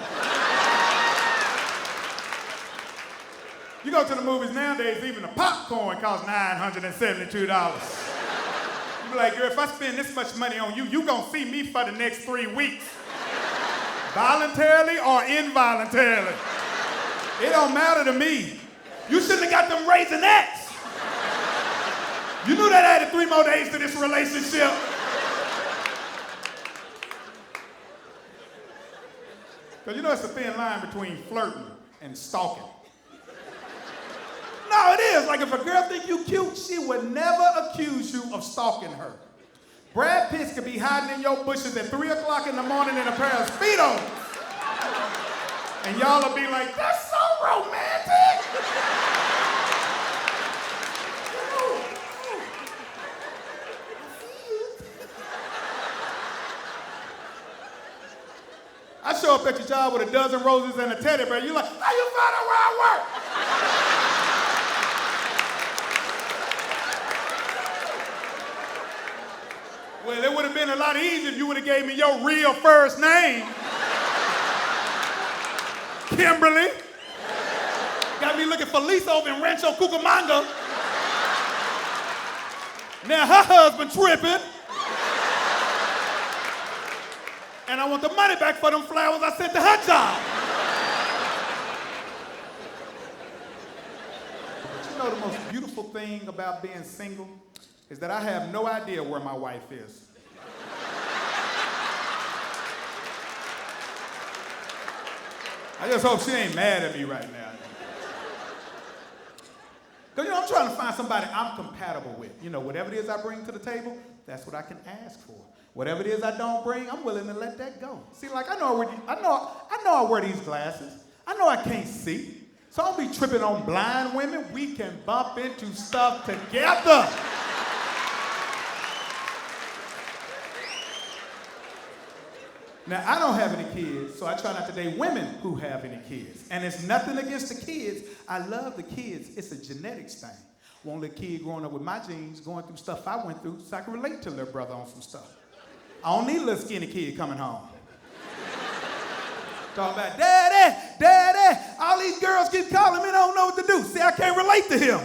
You go to the movies nowadays, even the popcorn costs $972. You be like, girl, if I spend this much money on you, you gonna see me for the next 3 weeks. Voluntarily or involuntarily. It don't matter to me. You shouldn't have got them Raisinets. You knew that added 3 more days to this relationship. Because you know it's a thin line between flirting and stalking. No, it is. Like if a girl think you cute, she would never accuse you of stalking her. Brad Pitt could be hiding in your bushes at 3 o'clock in the morning in a pair of Speedos. And y'all will be like, that's so romantic. I show up at your job with a dozen roses and a teddy bear. You're like, how you find out where I work? Well, it would have been a lot easier if you would have gave me your real first name. Kimberly. Got me looking for Lisa over in Rancho Cucamonga. Now her husband tripping. And I want the money back for them flowers I sent to her job. But you know the most beautiful thing about being single is that I have no idea where my wife is. I just hope she ain't mad at me right now. Because, you know, I'm trying to find somebody I'm compatible with. You know, whatever it is I bring to the table, that's what I can ask for. Whatever it is I don't bring, I'm willing to let that go. See, like, I know I wear these glasses. I know I can't see. So I don't be tripping on blind women. We can bump into stuff together. Now, I don't have any kids, so I try not to date women who have any kids. And it's nothing against the kids. I love the kids. It's a genetics thing. One little kid growing up with my genes, going through stuff I went through, so I can relate to little brother on some stuff. I don't need a little skinny kid coming home. Talking about, Daddy, Daddy, all these girls keep calling me, don't know what to do. See, I can't relate to him.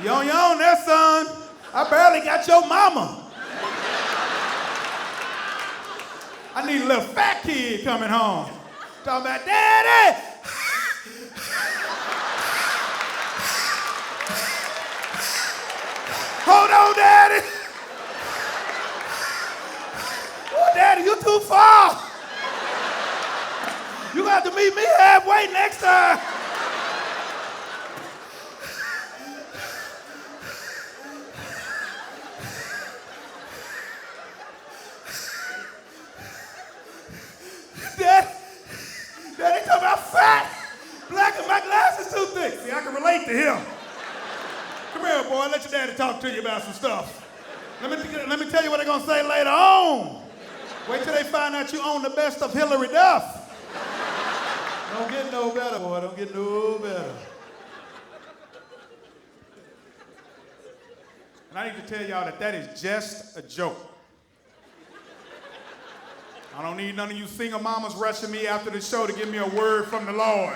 You on your own there, son. I barely got your mama. I need a little fat kid coming home. Talking about, Daddy! Hold on, Daddy! Oh, Daddy, you too far! You got to meet me halfway next time! Daddy talking about fat, black, and my glasses too thick. See, I can relate to him. Come here, boy, let your daddy talk to you about some stuff. Let me tell you what they're gonna say later on. Wait till they find out you own the best of Hillary Duff. Don't get no better, boy, don't get no better. And I need to tell y'all that is just a joke. I don't need none of you single mamas rushing me after the show to give me a word from the Lord.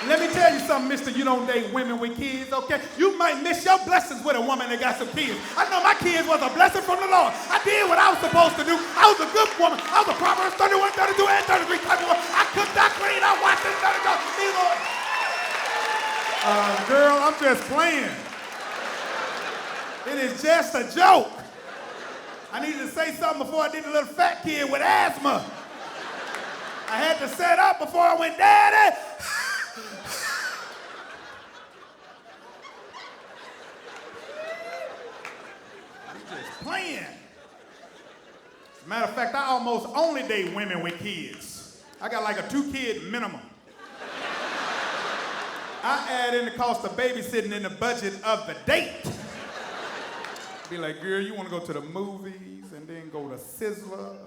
Let me tell you something, mister, you don't date women with kids, okay? You might miss your blessings with a woman that got some kids. I know my kids was a blessing from the Lord. I did what I was supposed to do. I was a good woman. I was a Proverbs 31, 32, and 33 type of woman. I cooked, I cleaned, I washed it, girl, I'm just playing. It is just a joke. I needed to say something before I did a little fat kid with asthma. I had to set up before I went, Daddy. I'm just playing. As a matter of fact, I almost only date women with kids. I got like a 2-kid minimum. I add in the cost of babysitting in the budget of the date. Be like, girl, you want to go to the movies and then go to Sizzler,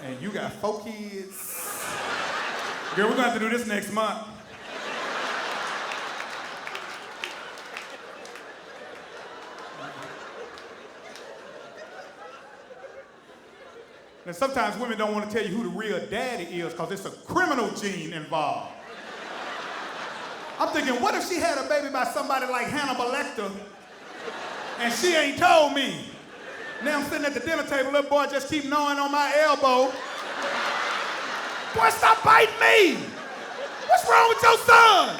and you got 4 kids. Girl, we're going to have to do this next month. And sometimes women don't want to tell you who the real daddy is because it's a criminal gene involved. I'm thinking, what if she had a baby by somebody like Hannibal Lecter and she ain't told me? Now I'm sitting at the dinner table, little boy just keep gnawing on my elbow. Boy, stop biting me! What's wrong with your son?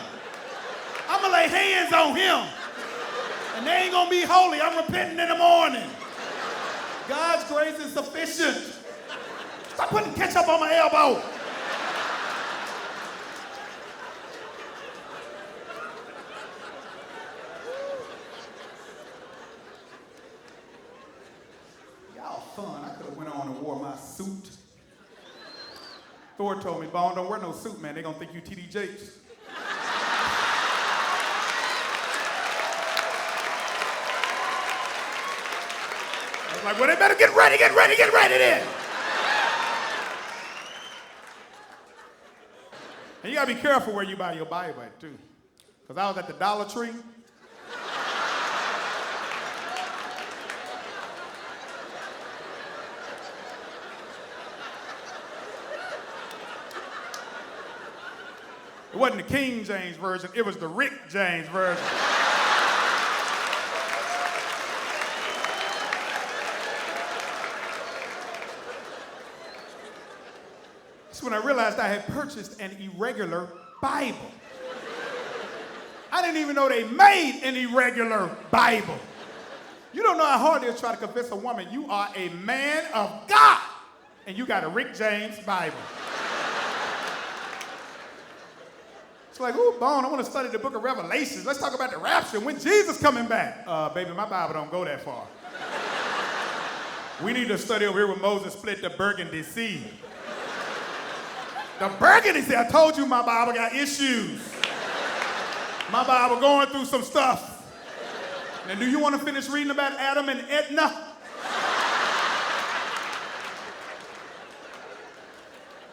I'm gonna lay hands on him. And they ain't gonna be holy. I'm repenting in the morning. God's grace is sufficient. Stop putting ketchup on my elbow. Thor told me, Bone, don't wear no suit, man. They're gonna think you TD Jakes. I was like, well, they better get ready then. And you gotta be careful where you buy your Bible at, too. Because I was at the Dollar Tree. It wasn't the King James Version, it was the Rick James Version. That's when I realized I had purchased an irregular Bible. I didn't even know they made an irregular Bible. You don't know how hard it is to try to convince a woman you are a man of God and you got a Rick James Bible. It's like, ooh, Bone, I want to study the book of Revelations. Let's talk about the rapture. When Jesus coming back? Baby, my Bible don't go that far. We need to study over here where Moses split the Burgundy Sea. The Burgundy Sea, I told you my Bible got issues. My Bible going through some stuff. Now, do you want to finish reading about Adam and Edna?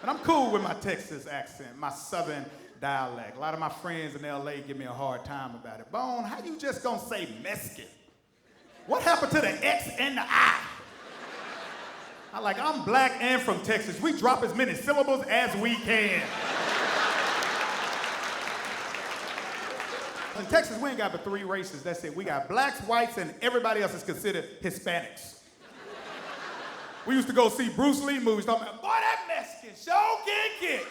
And I'm cool with my Texas accent, my Southern dialect. A lot of my friends in LA give me a hard time about it. Bone, how you just gonna say Mexican? What happened to the X and the I? I'm black and from Texas. We drop as many syllables as we can. In Texas, we ain't got but 3 races. That's it. We got blacks, whites, and everybody else is considered Hispanics. We used to go see Bruce Lee movies talking about, boy, that Mexican sure can kick.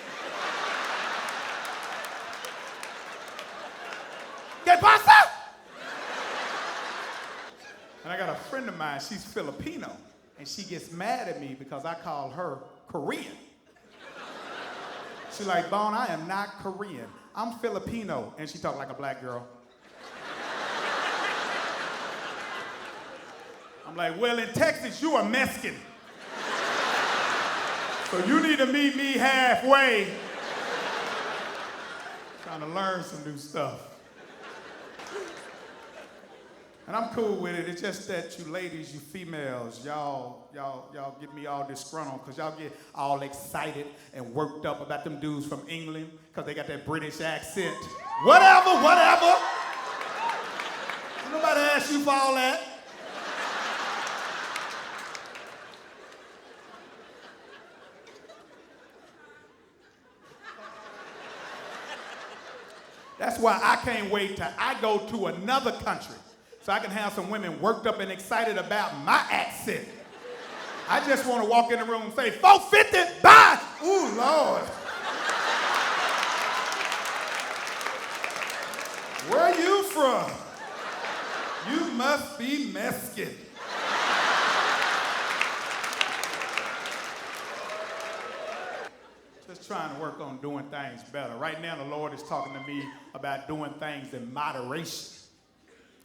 ¿Qué pasa? And I got a friend of mine, she's Filipino, and she gets mad at me because I call her Korean. She's like, Bone, I am not Korean. I'm Filipino. And she talked like a black girl. I'm like, well, in Texas, you are Mexican. So you need to meet me halfway. Trying to learn some new stuff. And I'm cool with it. It's just that you ladies, you females, y'all get me all disgruntled because y'all get all excited and worked up about them dudes from England because they got that British accent. Whatever. Nobody asked you for all that. That's why I can't wait till I go to another country so I can have some women worked up and excited about my accent. I just want to walk in the room and say, 450, bye! Ooh, Lord. Where you from? You must be Mexican. Just trying to work on doing things better. Right now, the Lord is talking to me about doing things in moderation.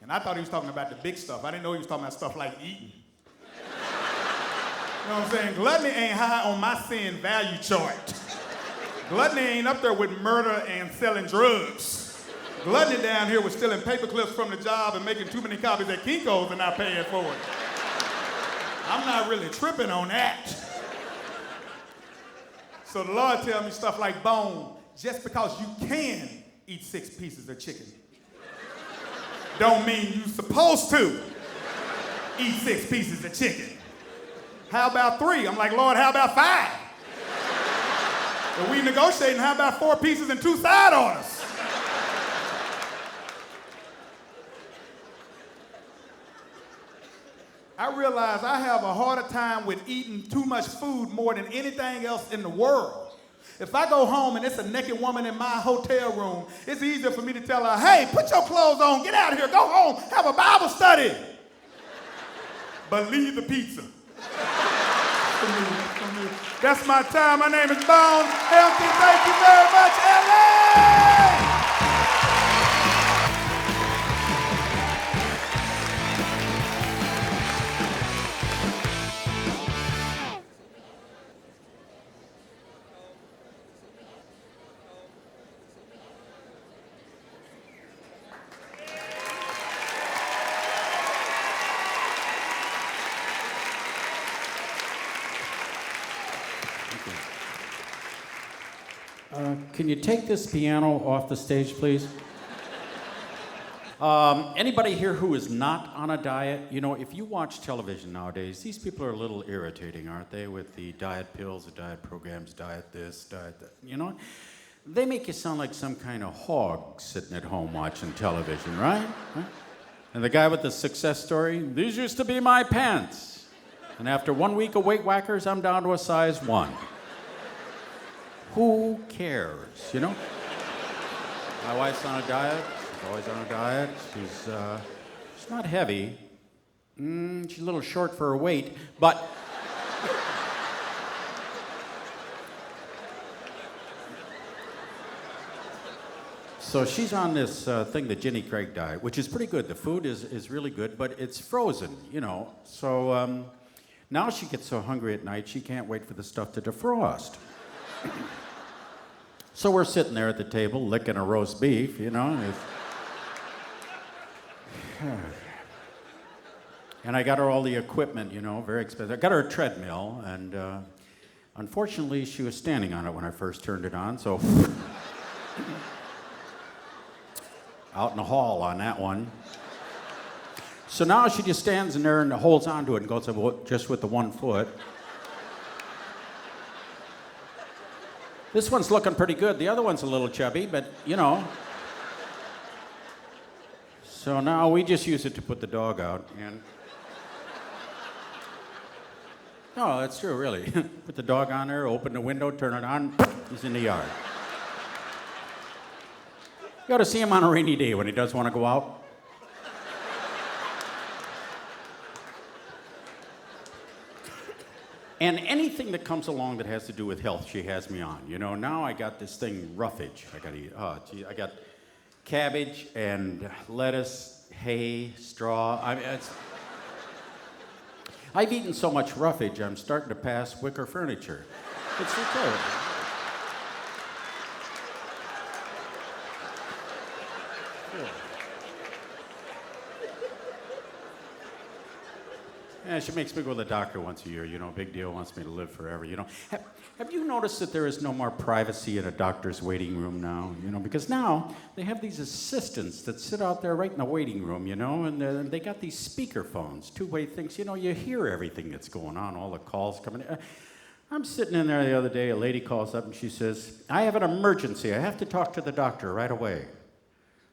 And I thought he was talking about the big stuff. I didn't know he was talking about stuff like eating. You know what I'm saying? Gluttony ain't high on my sin value chart. Gluttony ain't up there with murder and selling drugs. Gluttony down here with stealing paper clips from the job and making too many copies at Kinko's and not paying for it. I'm not really tripping on that. So the Lord tells me stuff like, Bone, just because you can eat 6 pieces of chicken don't mean you're supposed to eat 6 pieces of chicken. How about 3? I'm like, Lord, how about 5? But we negotiating, how about 4 pieces and 2 side orders? I realize I have a harder time with eating too much food more than anything else in the world. If I go home and it's a naked woman in my hotel room, it's easier for me to tell her, hey, put your clothes on, get out of here, go home, have a Bible study. But leave the pizza. That's my time. My name is Bone Hampton. Thank you very much, LA! Can you take this piano off the stage, please? Anybody here who is not on a diet? You know, if you watch television nowadays, these people are a little irritating, aren't they? With the diet pills, the diet programs, diet this, diet that. You know, they make you sound like some kind of hog sitting at home watching television, right? And the guy with the success story, these used to be my pants. And after 1 week of Weight Wackers, I'm down to a size 1. Who cares, you know? My wife's on a diet. She's always on a diet. She's not heavy. She's a little short for her weight, but... So she's on this thing, the Jenny Craig diet, which is pretty good. The food is really good, but it's frozen, you know. So now she gets so hungry at night, she can't wait for the stuff to defrost. So we're sitting there at the table, licking a roast beef, you know. And I got her all the equipment, you know, very expensive. I got her a treadmill, and unfortunately, she was standing on it when I first turned it on, so... out in the hall on that one. So now she just stands in there and holds onto it and goes just with the 1 foot. This one's looking pretty good. The other one's a little chubby, but you know. So now we just use it to put the dog out. And no, that's true, really. Put the dog on there, open the window, turn it on, he's in the yard. You ought to see him on a rainy day when he does want to go out. And anything that comes along that has to do with health, she has me on. You know, now I got this thing, roughage. I got to eat. Oh, gee, I got cabbage and lettuce, hay, straw. I've eaten so much roughage, I'm starting to pass wicker furniture. It's ridiculous. Yeah, she makes me go to the doctor once a year, you know, big deal, wants me to live forever, you know. Have you noticed that there is no more privacy in a doctor's waiting room now, you know, because now they have these assistants that sit out there right in the waiting room, you know, and they got these speaker phones, two-way things, you know, you hear everything that's going on, all the calls coming in. I'm sitting in there the other day, a lady calls up and she says, I have an emergency, I have to talk to the doctor right away.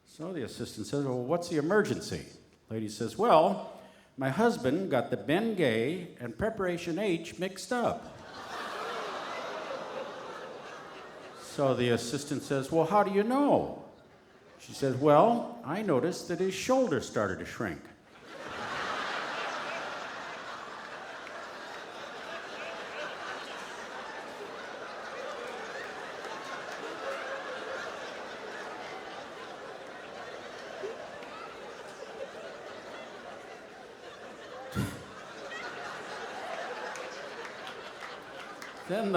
So the assistant says, well, what's the emergency? Lady says, well, my husband got the Bengay and Preparation H mixed up. So the assistant says, well, how do you know? She says, well, I noticed that his shoulder started to shrink. Then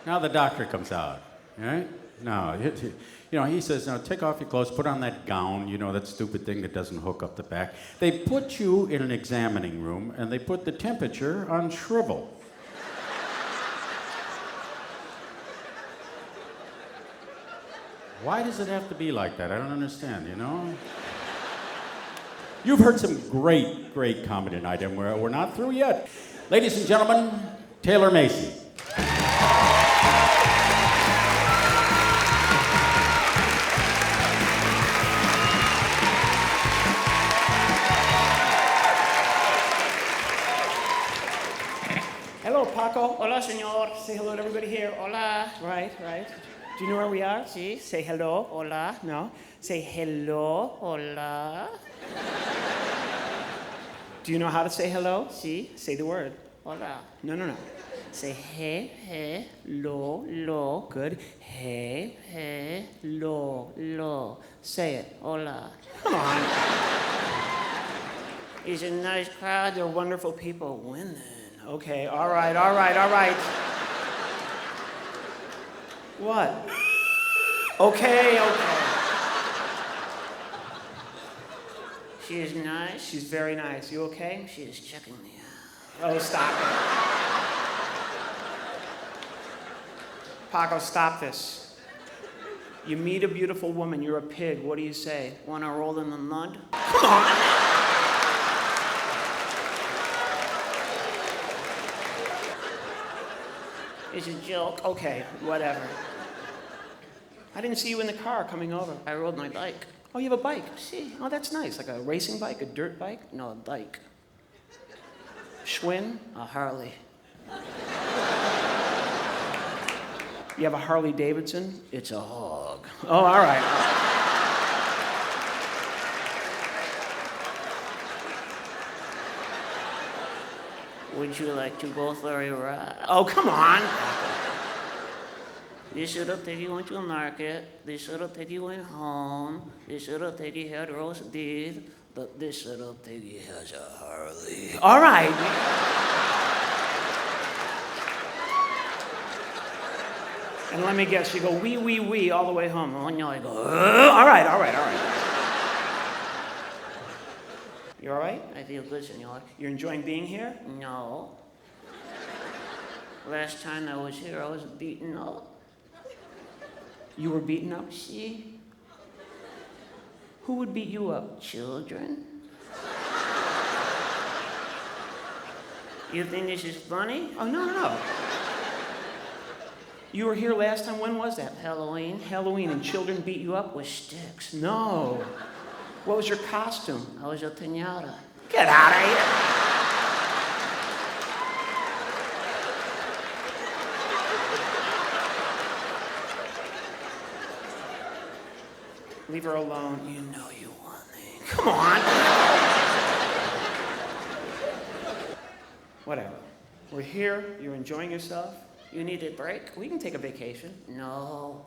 now the doctor comes out, right? No, you know, he says, now take off your clothes, put on that gown, you know, that stupid thing that doesn't hook up the back. They put you in an examining room and they put the temperature on shrivel. Why does it have to be like that? I don't understand, you know? You've heard some great, great comedy tonight, and we're not through yet. Ladies and gentlemen, Taylor Macy. Hello, Paco. Hola, señor. Say hello to everybody here. Hola. Right, right. Do you know where we are? See? Say hello. Hola. No. Say hello. Hola. Do you know how to say hello? See? Say the word. Hola. No, no, no. Say hey, lo, lo. Good. Hey, lo, lo. Say it. Hola. Come on. It's a nice crowd. They're wonderful people. When then? Okay, all right. What? Okay. She is nice. She's very nice. You okay? She is checking me out. Oh, stop it. Paco, stop this. You meet a beautiful woman, you're a pig, what do you say? Wanna roll in the mud? Come on! It's a joke. Okay, whatever. I didn't see you in the car coming over. I rode my bike. Oh, you have a bike? See? Oh, that's nice. Like a racing bike, a dirt bike? No, a bike. Schwinn? A Harley. You have a Harley Davidson? It's a hog. Oh, all right. Would you like to go for a ride? Oh, come on. This will take you into the market. This will take you in home. This will take you head roast beef. But this will take you has a Harley. All right. And let me guess, you go wee, wee, wee all the way home. Oh, no, I go, all right. You all right? I feel good, senor. You're enjoying being here? No. Last time I was here, I was beaten up. You were beaten up? See? Who would beat you up? Children? You think this is funny? Oh, no. You were here last time, when was that? Halloween, and children beat you up with sticks. No. What was your costume? I was a piñata. Get out of here. Leave her alone. You know you want me. Come on. Whatever. We're here. You're enjoying yourself. You need a break? We can take a vacation. No.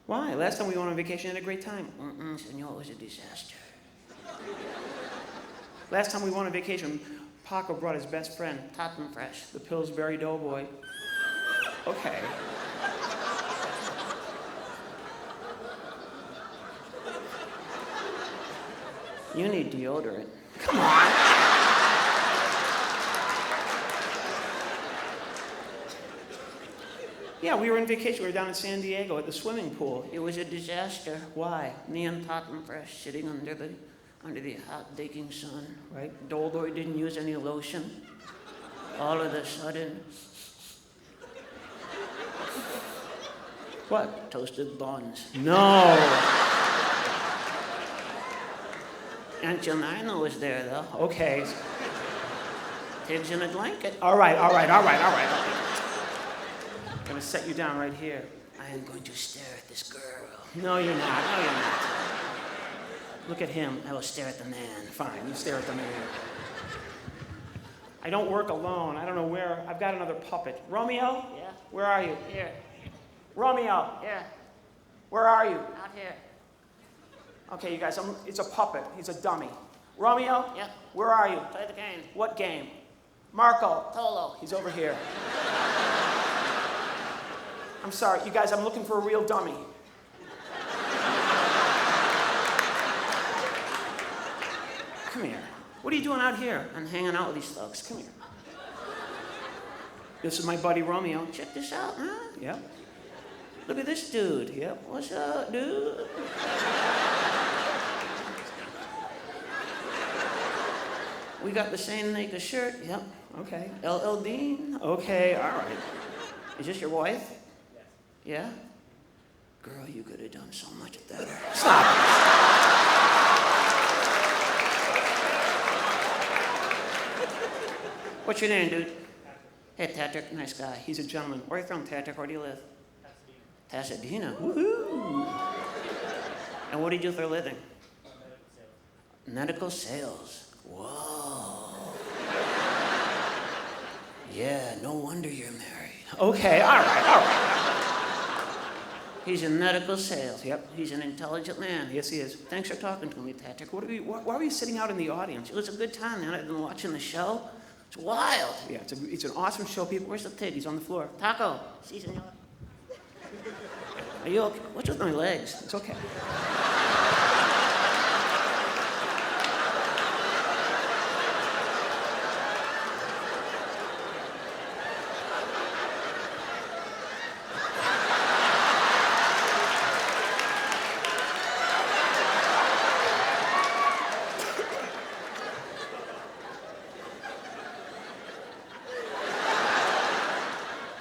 Why? Last time we went on vacation, I had a great time. Senor, it was a disaster. Last time we went on vacation, Paco brought his best friend, Totten Fresh, the Pillsbury Doughboy. Okay. You need deodorant. Come on. Yeah, we were on vacation. We were down in San Diego at the swimming pool. It was a disaster. Why? Me and Totten Fresh sitting under the hot baking sun, right? Doughboy didn't use any lotion. All of a sudden, what? Toasted buns. No. Aunt Janina was there, though. Okay. Pigs in a blanket. All right. I'm gonna set you down right here. I am going to stare at this girl. No, you're not. Look at him. I will stare at the man. Fine, you stare at the man. I don't work alone. I don't know where. I've got another puppet. Romeo? Yeah. Where are you? Here. Romeo? Yeah. Where are you? Out here. Okay, you guys, it's a puppet. He's a dummy. Romeo? Yeah. Where are you? Play the game. What game? Marco? Tolo. He's over here. I'm sorry, you guys, I'm looking for a real dummy. Come here. What are you doing out here? I'm hanging out with these thugs. Come here. This is my buddy Romeo. Check this out, huh? Yep. Look at this dude. Yep. What's up, dude? We got the same naked shirt. Yep. Okay. LL Bean. Okay, all right. Is this your wife? Yeah? Girl, you could have done so much better. Stop. What's your name, dude? Hey, Patrick, nice guy. He's a gentleman. Where are you from, Patrick? Where do you live? Pasadena. Woohoo! And what do you do for a living? Medical sales. Whoa. Yeah, no wonder you're married. Okay, all right. He's in medical sales. Yep, he's an intelligent man. Yes, he is. Thanks for talking to me, Patrick. Why were you sitting out in the audience? It was a good time, man. I've been watching the show. It's wild. Yeah, it's an awesome show, people. Where's the pig? He's on the floor. Taco. Si, senor. Are you okay? What's with my legs? It's okay.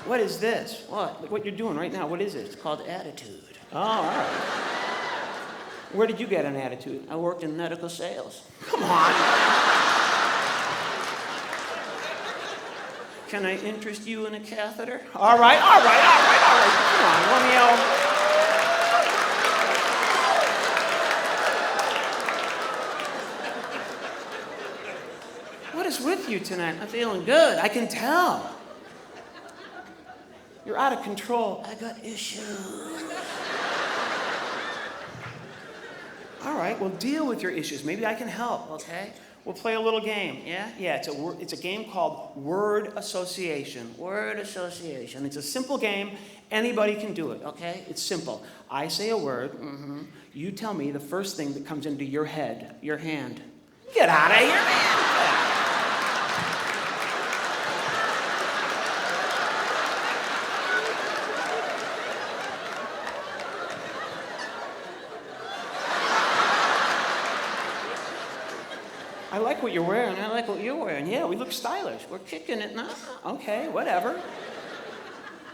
What is this? What you're doing right now, what is it? It's called attitude. Oh, all right. Where did you get an attitude? I worked in medical sales. Come on. Can I interest you in a catheter? All right. Come on, Romeo. What is with you tonight? I'm feeling good. I can tell. You're out of control. I got issues. All right, well, deal with your issues. Maybe I can help, okay? We'll play a little game, yeah? Yeah, it's a game called word association. Word association. It's a simple game. Anybody can do it, okay? It's simple. I say a word. You tell me the first thing that comes into your head, your hand. Get out of here, man. I like what you're wearing. I like what you're wearing. Yeah, we look stylish. We're kicking it now. Okay, whatever.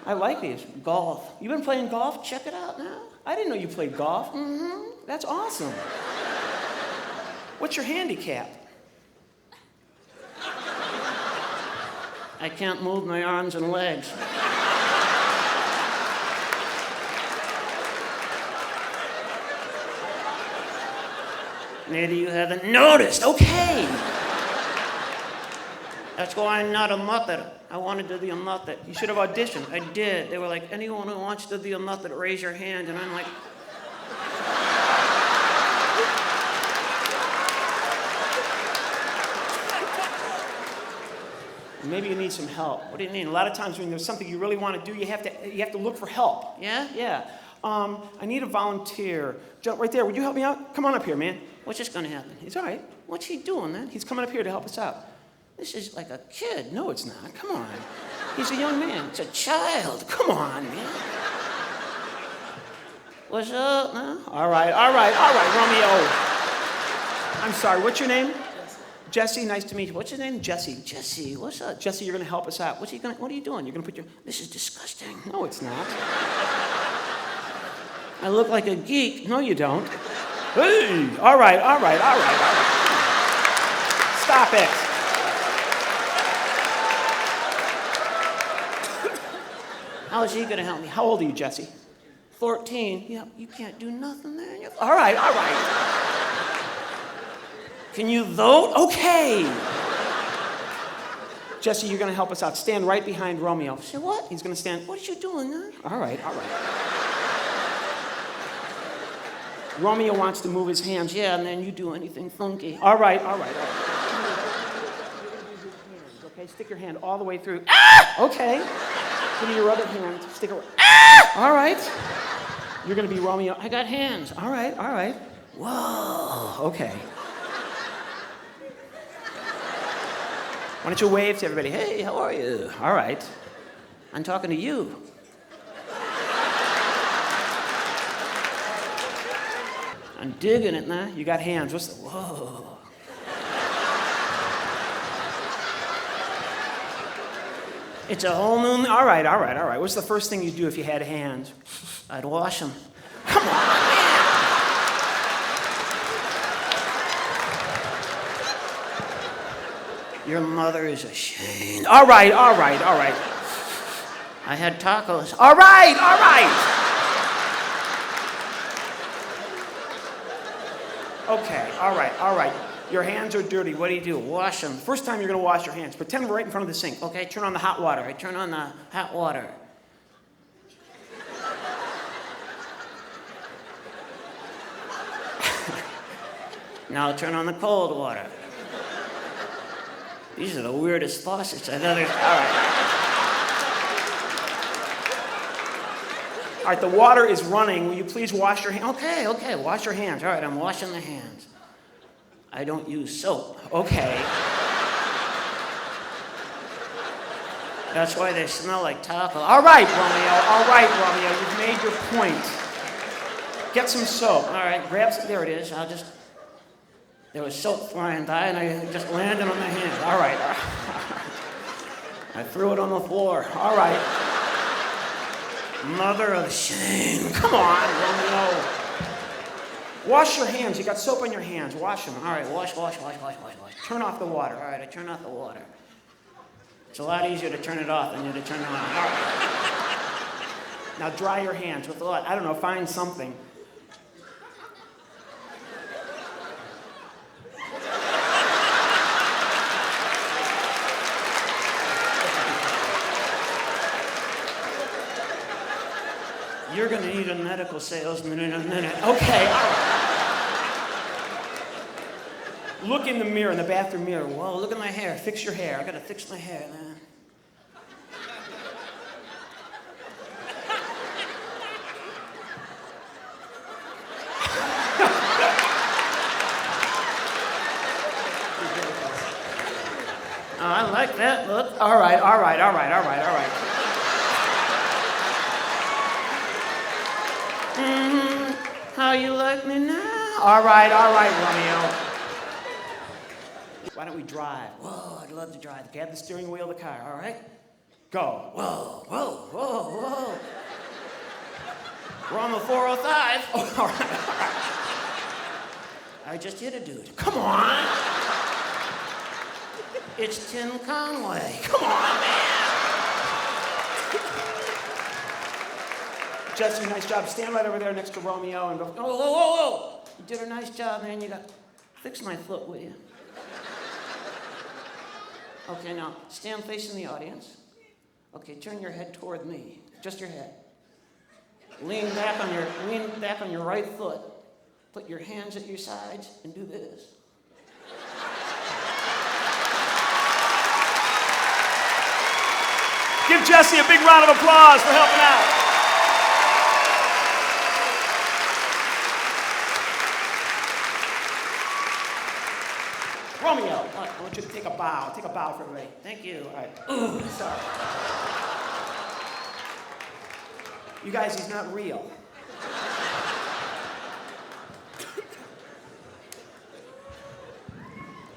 I like these. Golf. You been playing golf? Check it out now. I didn't know you played golf. That's awesome. What's your handicap? I can't move my arms and legs. Maybe you haven't noticed. Okay. That's why I'm not a Muppet. I wanted to be a Muppet. You should have auditioned. I did. They were like, anyone who wants to be a Muppet, raise your hand. And I'm like, maybe you need some help. What do you mean? A lot of times when there's something you really want to do, you have to look for help. Yeah? Yeah. I need a volunteer. Right there, would you help me out? Come on up here, man. What's just gonna happen? It's all right. What's he doing, man? He's coming up here to help us out. This is like a kid. No, it's not. Come on. He's a young man. It's a child. Come on, man. What's up, man? All right, Romeo. I'm sorry, what's your name? Jesse, nice to meet you. What's your name? Jesse, what's up? Jesse, you're gonna help us out. What are you doing? You're gonna put your, this is disgusting. No, it's not. I look like a geek. No, you don't. Hey, all right. Stop it. How is he gonna help me? How old are you, Jesse? 14. Yeah, you can't do nothing there. All right. Can you vote? Okay. Jesse, you're gonna help us out. Stand right behind Romeo. Say what? He's gonna stand. What are you doing, man? All right. Romeo wants to move his hands. Yeah, and then you do anything funky. All right. Okay, stick your hand all the way through. Ah! Okay. Give me your other hand. Stick it. Ah! All right. You're gonna be Romeo. I got hands. All right. Whoa. Okay. Why don't you wave to everybody? Hey, how are you? All right. I'm talking to you. I'm digging it, man. You got hands. Whoa. It's a whole new, all right. What's the first thing you'd do if you had hands? I'd wash them. Come on, man. Your mother is ashamed. All right. I had tacos. All right. Okay, all right. Your hands are dirty. What do? Wash them. First time you're going to wash your hands. Pretend we're right in front of the sink, okay? Turn on the hot water. I turn on the hot water. Now turn on the cold water. These are the weirdest faucets I've ever... All right, the water is running. Will you please wash your hands? Okay, wash your hands. All right, I'm washing the hands. I don't use soap. Okay. That's why they smell like taco. All right, Romeo, you've made your point. Get some soap. All right, grab some. There it is. There was soap flying by, and I just landed on my hand. All right. I threw it on the floor. All right. Mother of shame. Come on, Romeo. Wash your hands. You got soap on your hands. Wash them. All right, wash. Turn off the water. All right, I turn off the water. It's a lot easier to turn it off than to turn it on. All right. Now dry your hands with I don't know, find something. You're going to need a medical salesman in a minute. Okay, all right. Look in the mirror, in the bathroom mirror. Whoa, look at my hair. Fix your hair. I got to fix my hair, man. Oh, I like that look. All right. How you like me now? All right, Romeo. Why don't we drive? Whoa, I'd love to drive. Grab the steering wheel of the car, all right? Go. Whoa. We're on the 405. Oh, all right. I just hit a dude. Come on. It's Tim Conway. Come on, man. Jesse, nice job. Stand right over there next to Romeo and go, whoa. You did a nice job, man. You got, fix my foot, will you? Okay, now, stand facing the audience. Okay, turn your head toward me. Just your head. Lean back on your right foot. Put your hands at your sides and do this. Give Jesse a big round of applause for helping out. Romeo, all right, I want you to take a bow. Take a bow for everybody. Thank you. All right. Ooh, sorry. You guys, he's not real.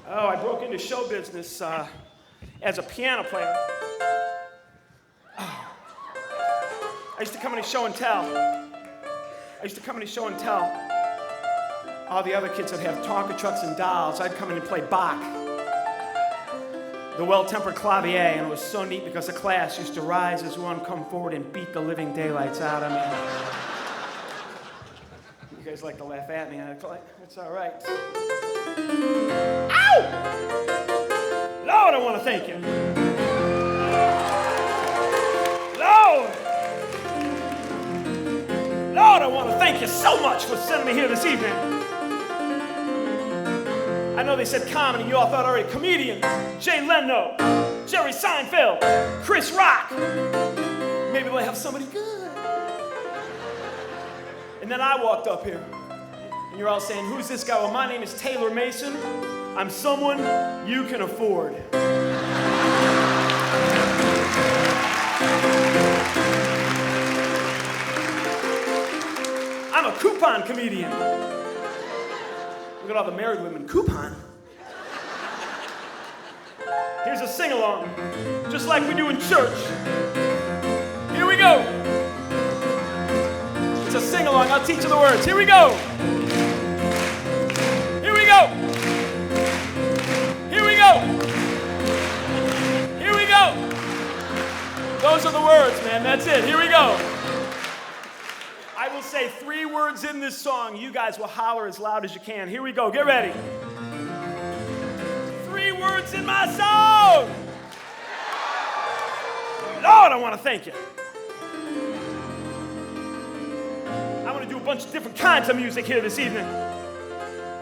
Oh, I broke into show business as a piano player. Oh. I used to come in a show and tell. All the other kids that have Tonka trucks and dolls, I'd come in and play Bach, the well-tempered clavier, and it was so neat because the class used to rise as one, come forward and beat the living daylights out of me. You guys like to laugh at me, it's all right. Ow! Lord, I want to thank you. Lord, I want to thank you so much for sending me here this evening. I know they said comedy, you all thought already. Comedians, Jay Leno, Jerry Seinfeld, Chris Rock. Maybe they'll have somebody good. And then I walked up here, and you're all saying, who's this guy? Well, my name is Taylor Mason. I'm someone you can afford. I'm a coupon comedian. Look at all the married women. Coupon? Here's a sing-along, just like we do in church. Here we go. It's a sing-along. I'll teach you the words. Here we go. Here we go. Here we go. Here we go. Those are the words, man. That's it. Here we go. I will say 3 words in this song. You guys will holler as loud as you can. Here we go. Get ready. 3 words in my song. Lord, I want to thank you. I want to do a bunch of different kinds of music here this evening.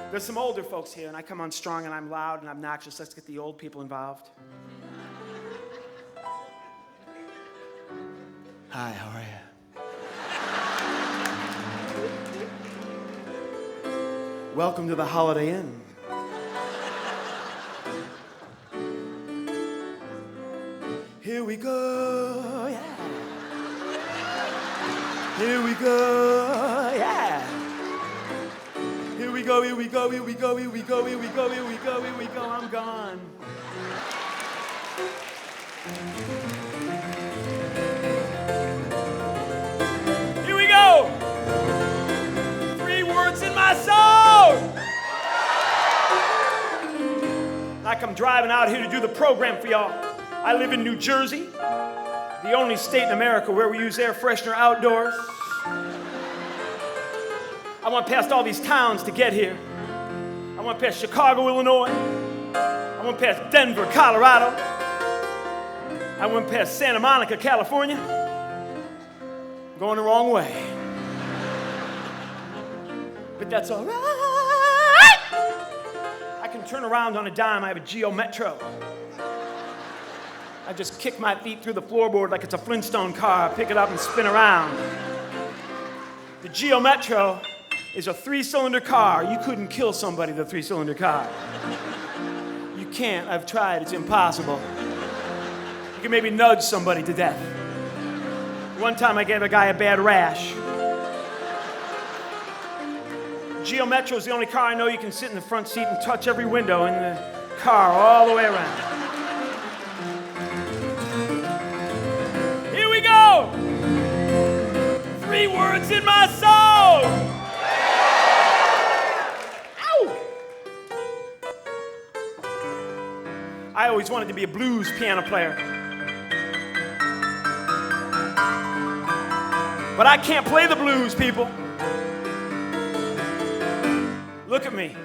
There's some older folks here, and I come on strong, and I'm loud and obnoxious. Let's get the old people involved. Hi, how are you? Welcome to the Holiday Inn. Here we go, yeah. Here we go, yeah. Here we go, here we go, here we go, here we go, here we go, here we go, here we go, I'm gone. like I'm driving out here to do the program for y'all. I live in New Jersey, the only state in America where we use air freshener outdoors. I went past all these towns to get here. I went past Chicago, Illinois. I went past Denver, Colorado. I went past Santa Monica, California. Going the wrong way. But that's all right. I can turn around on a dime. I have a Geo Metro. I just kick my feet through the floorboard like it's a Flintstone car, pick it up and spin around. The Geo Metro is a 3-cylinder car. You couldn't kill somebody with a 3-cylinder car. You can't. I've tried. It's impossible. You can maybe nudge somebody to death. One time I gave a guy a bad rash. Geo Metro is the only car I know you can sit in the front seat and touch every window in the car all the way around. Here we go! 3 words in my soul! Ow! I always wanted to be a blues piano player. But I can't play the blues, people. Look at me.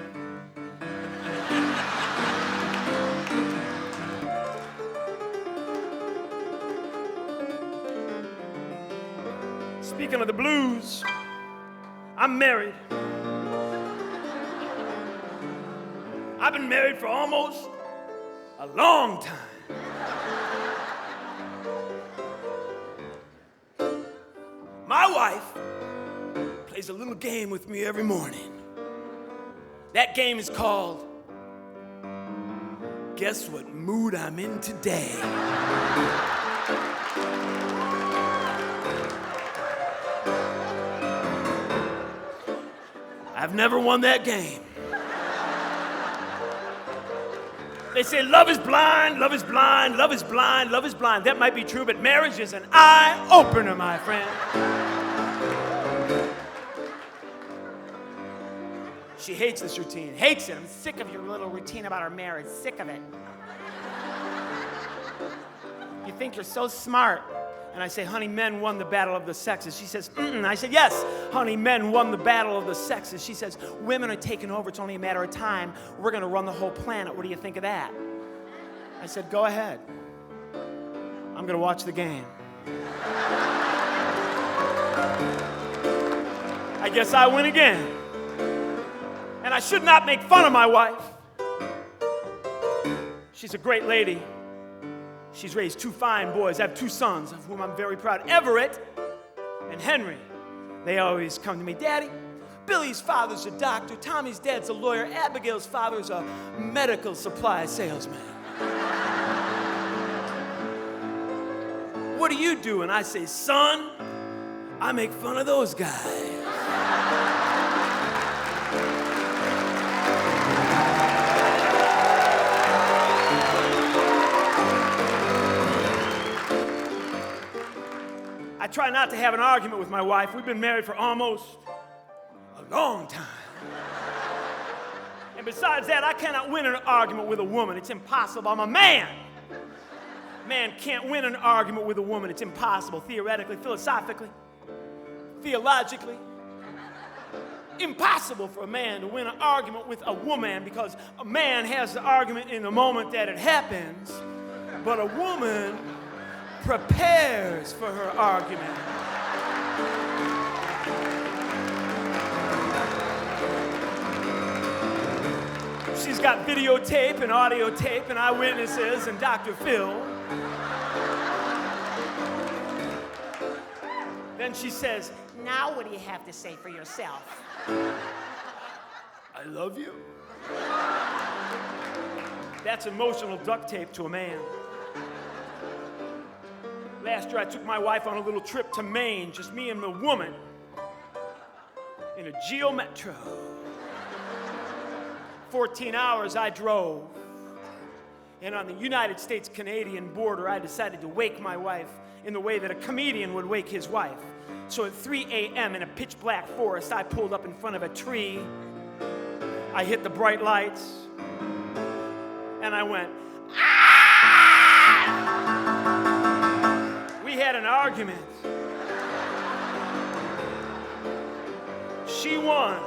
Speaking of the blues, I'm married. I've been married for almost a long time. My wife plays a little game with me every morning. That game is called Guess What Mood I'm In Today. I've never won that game. They say love is blind, love is blind, love is blind, love is blind. That might be true, but marriage is an eye-opener, my friend. She hates this routine, hates it. I'm sick of your little routine about our marriage, sick of it. You think you're so smart. And I say, honey, men won the battle of the sexes. She says, I said, yes, honey, men won the battle of the sexes. She says, women are taking over. It's only a matter of time. We're going to run the whole planet. What do you think of that? I said, go ahead. I'm going to watch the game. I guess I win again. And I should not make fun of my wife. She's a great lady. She's raised 2 fine boys. I have 2 sons, of whom I'm very proud. Everett and Henry. They always come to me, Daddy, Billy's father's a doctor, Tommy's dad's a lawyer, Abigail's father's a medical supply salesman. What do you do? And I say, son, I make fun of those guys. I try not to have an argument with my wife. We've been married for almost a long time. And besides that, I cannot win an argument with a woman. It's impossible. I'm a man. Man can't win an argument with a woman. It's impossible, theoretically, philosophically, theologically. Impossible for a man to win an argument with a woman because a man has the argument in the moment that it happens, but a woman prepares for her argument. She's got videotape and audio tape and eyewitnesses and Dr. Phil. Then she says, now what do you have to say for yourself? I love you. That's emotional duct tape to a man. Last year, I took my wife on a little trip to Maine, just me and the woman, in a Geo Metro. 14 hours I drove. And on the United States-Canadian border, I decided to wake my wife in the way that a comedian would wake his wife. So at 3 a.m. in a pitch-black forest, I pulled up in front of a tree. I hit the bright lights. And And I went, ah! We had an argument. She won.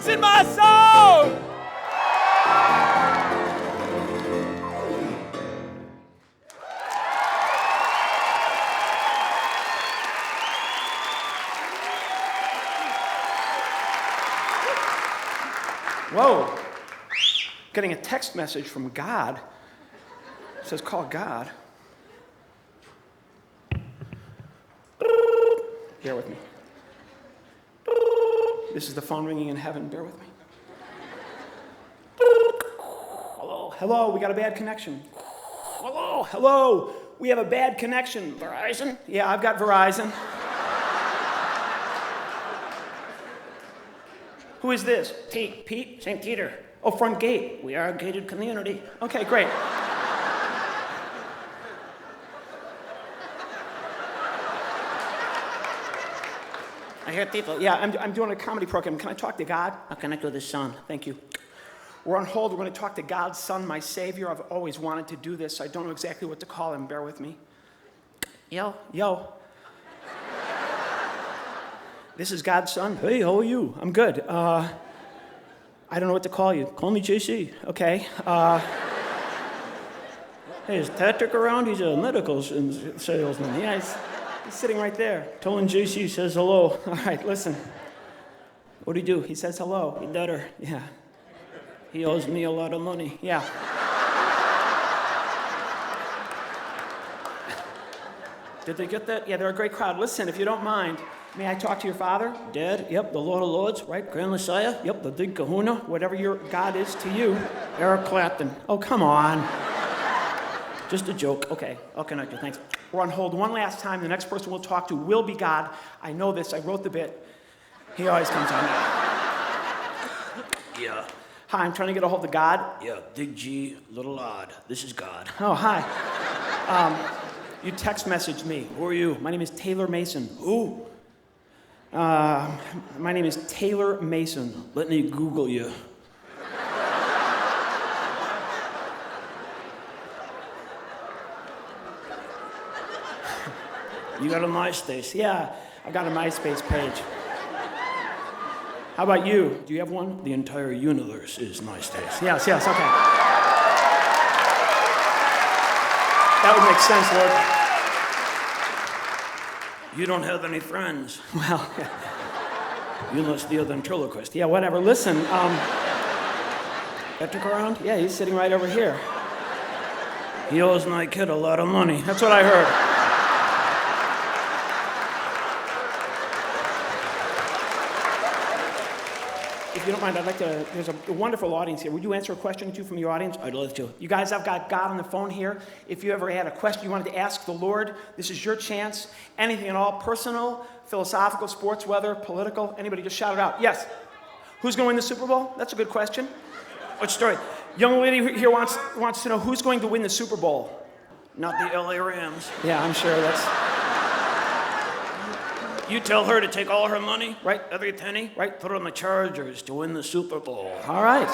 In my soul. Whoa. Getting a text message from God. It says call God. Bear with me. This is the phone ringing in heaven. Bear with me. Hello, hello, we got a bad connection. Hello, hello, we have a bad connection. Verizon? Yeah, I've got Verizon. Who is this? Pete, St. Peter. Oh, front gate. We are a gated community. Okay, great. I hear people. Yeah, I'm doing a comedy program. Can I talk to God? I'll connect with His Son. Thank you. We're on hold. We're going to talk to God's Son, my Savior. I've always wanted to do this. I don't know exactly what to call Him. Bear with me. Yo. This is God's Son. Hey, how are you? I'm good. I don't know what to call you. Call me JC. Okay. Hey, is Patrick around? He's a medical salesman. Yeah, he's sitting right there. Told JC says hello. All right, listen. What do you do? He says hello. He better. Yeah. He owes me a lot of money. Yeah. Did they get that? Yeah, they're a great crowd. Listen, if you don't mind, may I talk to your father? Dad? Yep, the Lord of Lords, right? Grand Messiah? Yep, the big kahuna, whatever your God is to you. Eric Clapton. Oh, come on. Just a joke. Okay, I'll connect you. Thanks. We're on hold one last time. The next person we'll talk to will be God. I know this. I wrote the bit. He always comes on now. Yeah. Hi, I'm trying to get a hold of God. Yeah, big G, little odd. This is God. Oh, hi. You text messaged me. Who are you? My name is Taylor Mason. Who? My name is Taylor Mason. Let me Google you. You got a MySpace? Yeah, I got a MySpace page. How about you? Do you have one? The entire universe is MySpace. Yes, okay. That would make sense, Lord. You don't have any friends. Well, You must be a ventriloquist. Yeah, whatever. Listen, Patrick around? Yeah, he's sitting right over here. He owes my kid a lot of money. That's what I heard. If you don't mind, I'd like to, there's a wonderful audience here. Would you answer a question or two from your audience? I'd love to. You guys, I've got God on the phone here. If you ever had a question you wanted to ask the Lord, this is your chance. Anything at all, personal, philosophical, sports, weather, political, anybody, just shout it out. Yes. Who's going to win the Super Bowl? That's a good question. What story? Young lady here wants to know who's going to win the Super Bowl. Not the LA Rams. Yeah, I'm sure that's... You tell her to take all her money, right? Every penny, right? Put on the Chargers to win the Super Bowl. All right.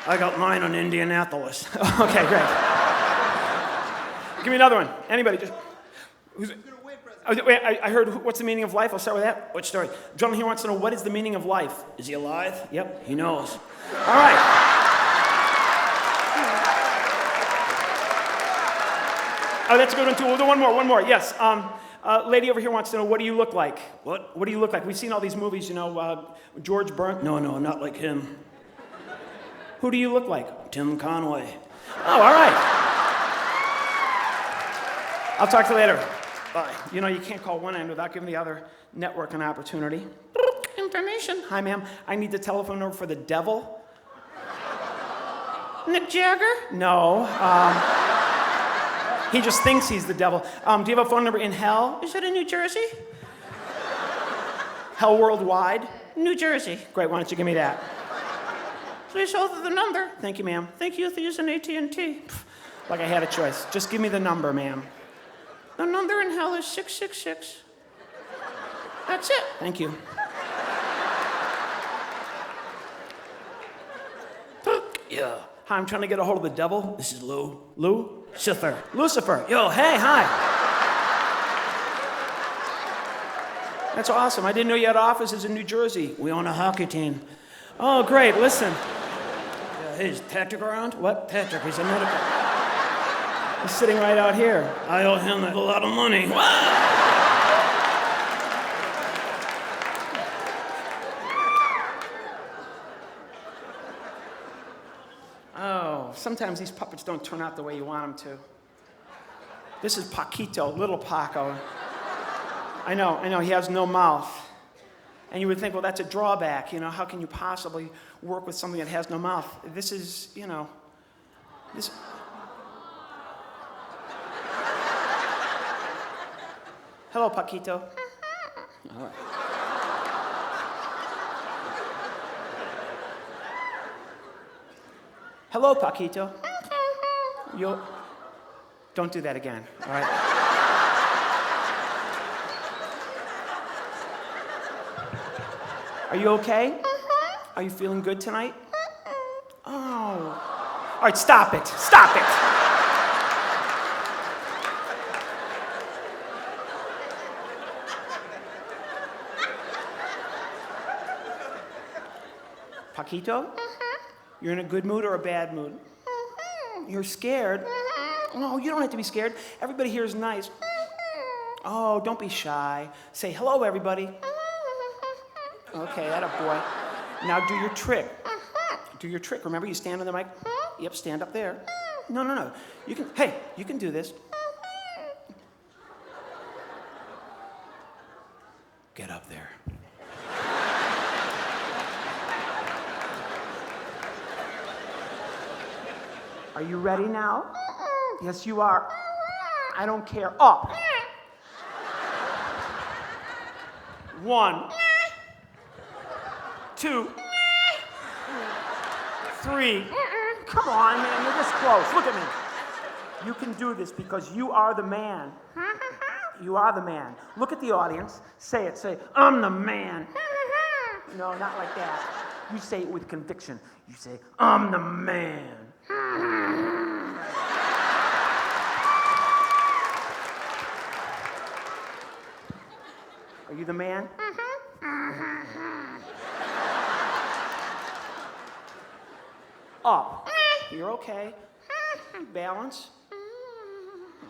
I got mine on Indianapolis. Okay, great. Give me another one. Anybody, just... Who's gonna win, President? Wait, I heard, what's the meaning of life? I'll start with that. What story? Gentleman here wants to know, what is the meaning of life? Is he alive? Yep. He knows. All right. Oh, that's a good one, too. We'll do one more. Yes. Lady over here wants to know, what do you look like? What? What do you look like? We've seen all these movies, you know, George Burns. No, not like him. Who do you look like? Tim Conway. Oh, all right. I'll talk to you later. Bye. You know, you can't call one end without giving the other network an opportunity. Information. Hi, ma'am. I need the telephone number for the devil. Nick Jagger? No. He just thinks he's the devil. Do you have a phone number in hell? Is it in New Jersey? Hell worldwide? New Jersey. Great, why don't you give me that? Please hold the number. Thank you, ma'am. Thank you for using AT&T. Like I had a choice. Just give me the number, ma'am. The number in hell is 666. That's it. Thank you. Yeah. Hi, I'm trying to get a hold of the devil. This is Lou. Lou? Lucifer. Lucifer. Yo, hey, hi. That's awesome. I didn't know you had offices in New Jersey. We own a hockey team. Oh, great. Listen. Hey, is Patrick around? What? Patrick, he's a medical. He's sitting right out here. I owe him a lot of money. Oh, sometimes these puppets don't turn out the way you want them to. This is Paquito, little Paco. I know, he has no mouth. And you would think, well, that's a drawback, you know, how can you possibly work with something that has no mouth? This is, you know, this... Hello, Paquito. All right. Hello, Paquito. You'll... Don't do that again, all right? Are you okay? Are you feeling good tonight? Oh. All right, stop it. Stop it. Paquito? You're in a good mood or a bad mood? You're scared? No, you don't have to be scared. Everybody here is nice. Oh, don't be shy. Say hello, everybody. Okay, that a boy. Now do your trick. Do your trick. Remember, you stand on the mic. Yep, stand up there. No. You can. Hey, you can do this. Get up there. Are you ready now? Yes, you are. I don't care. Up. 1, 2, 3. Come on, man, you're this close. Look at me. You can do this because you are the man. You are the man. Look at the audience. Say it. Say, I'm the man. No, not like that. You say it with conviction. You say, I'm the man. Are you the man? Up. You're okay. Balance.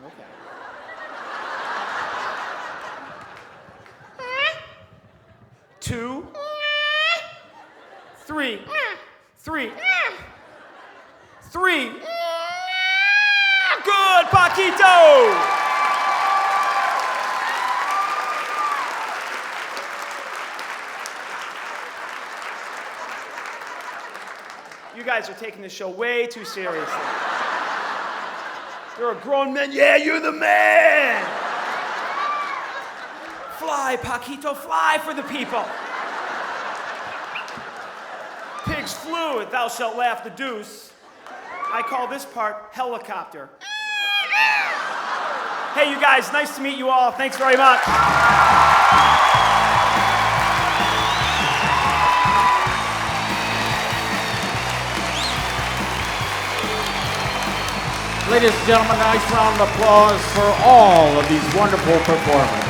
Okay. 2, 3. 3. Good, Paquito! You guys are taking this show way too seriously. You're a grown man. Yeah, you're the man! Fly, Paquito, fly for the people. Pigs flew at Thou Shalt Laugh the Deuce. I call this part helicopter. Hey, you guys, nice to meet you all. Thanks very much. Ladies and gentlemen, nice round of applause for all of these wonderful performers.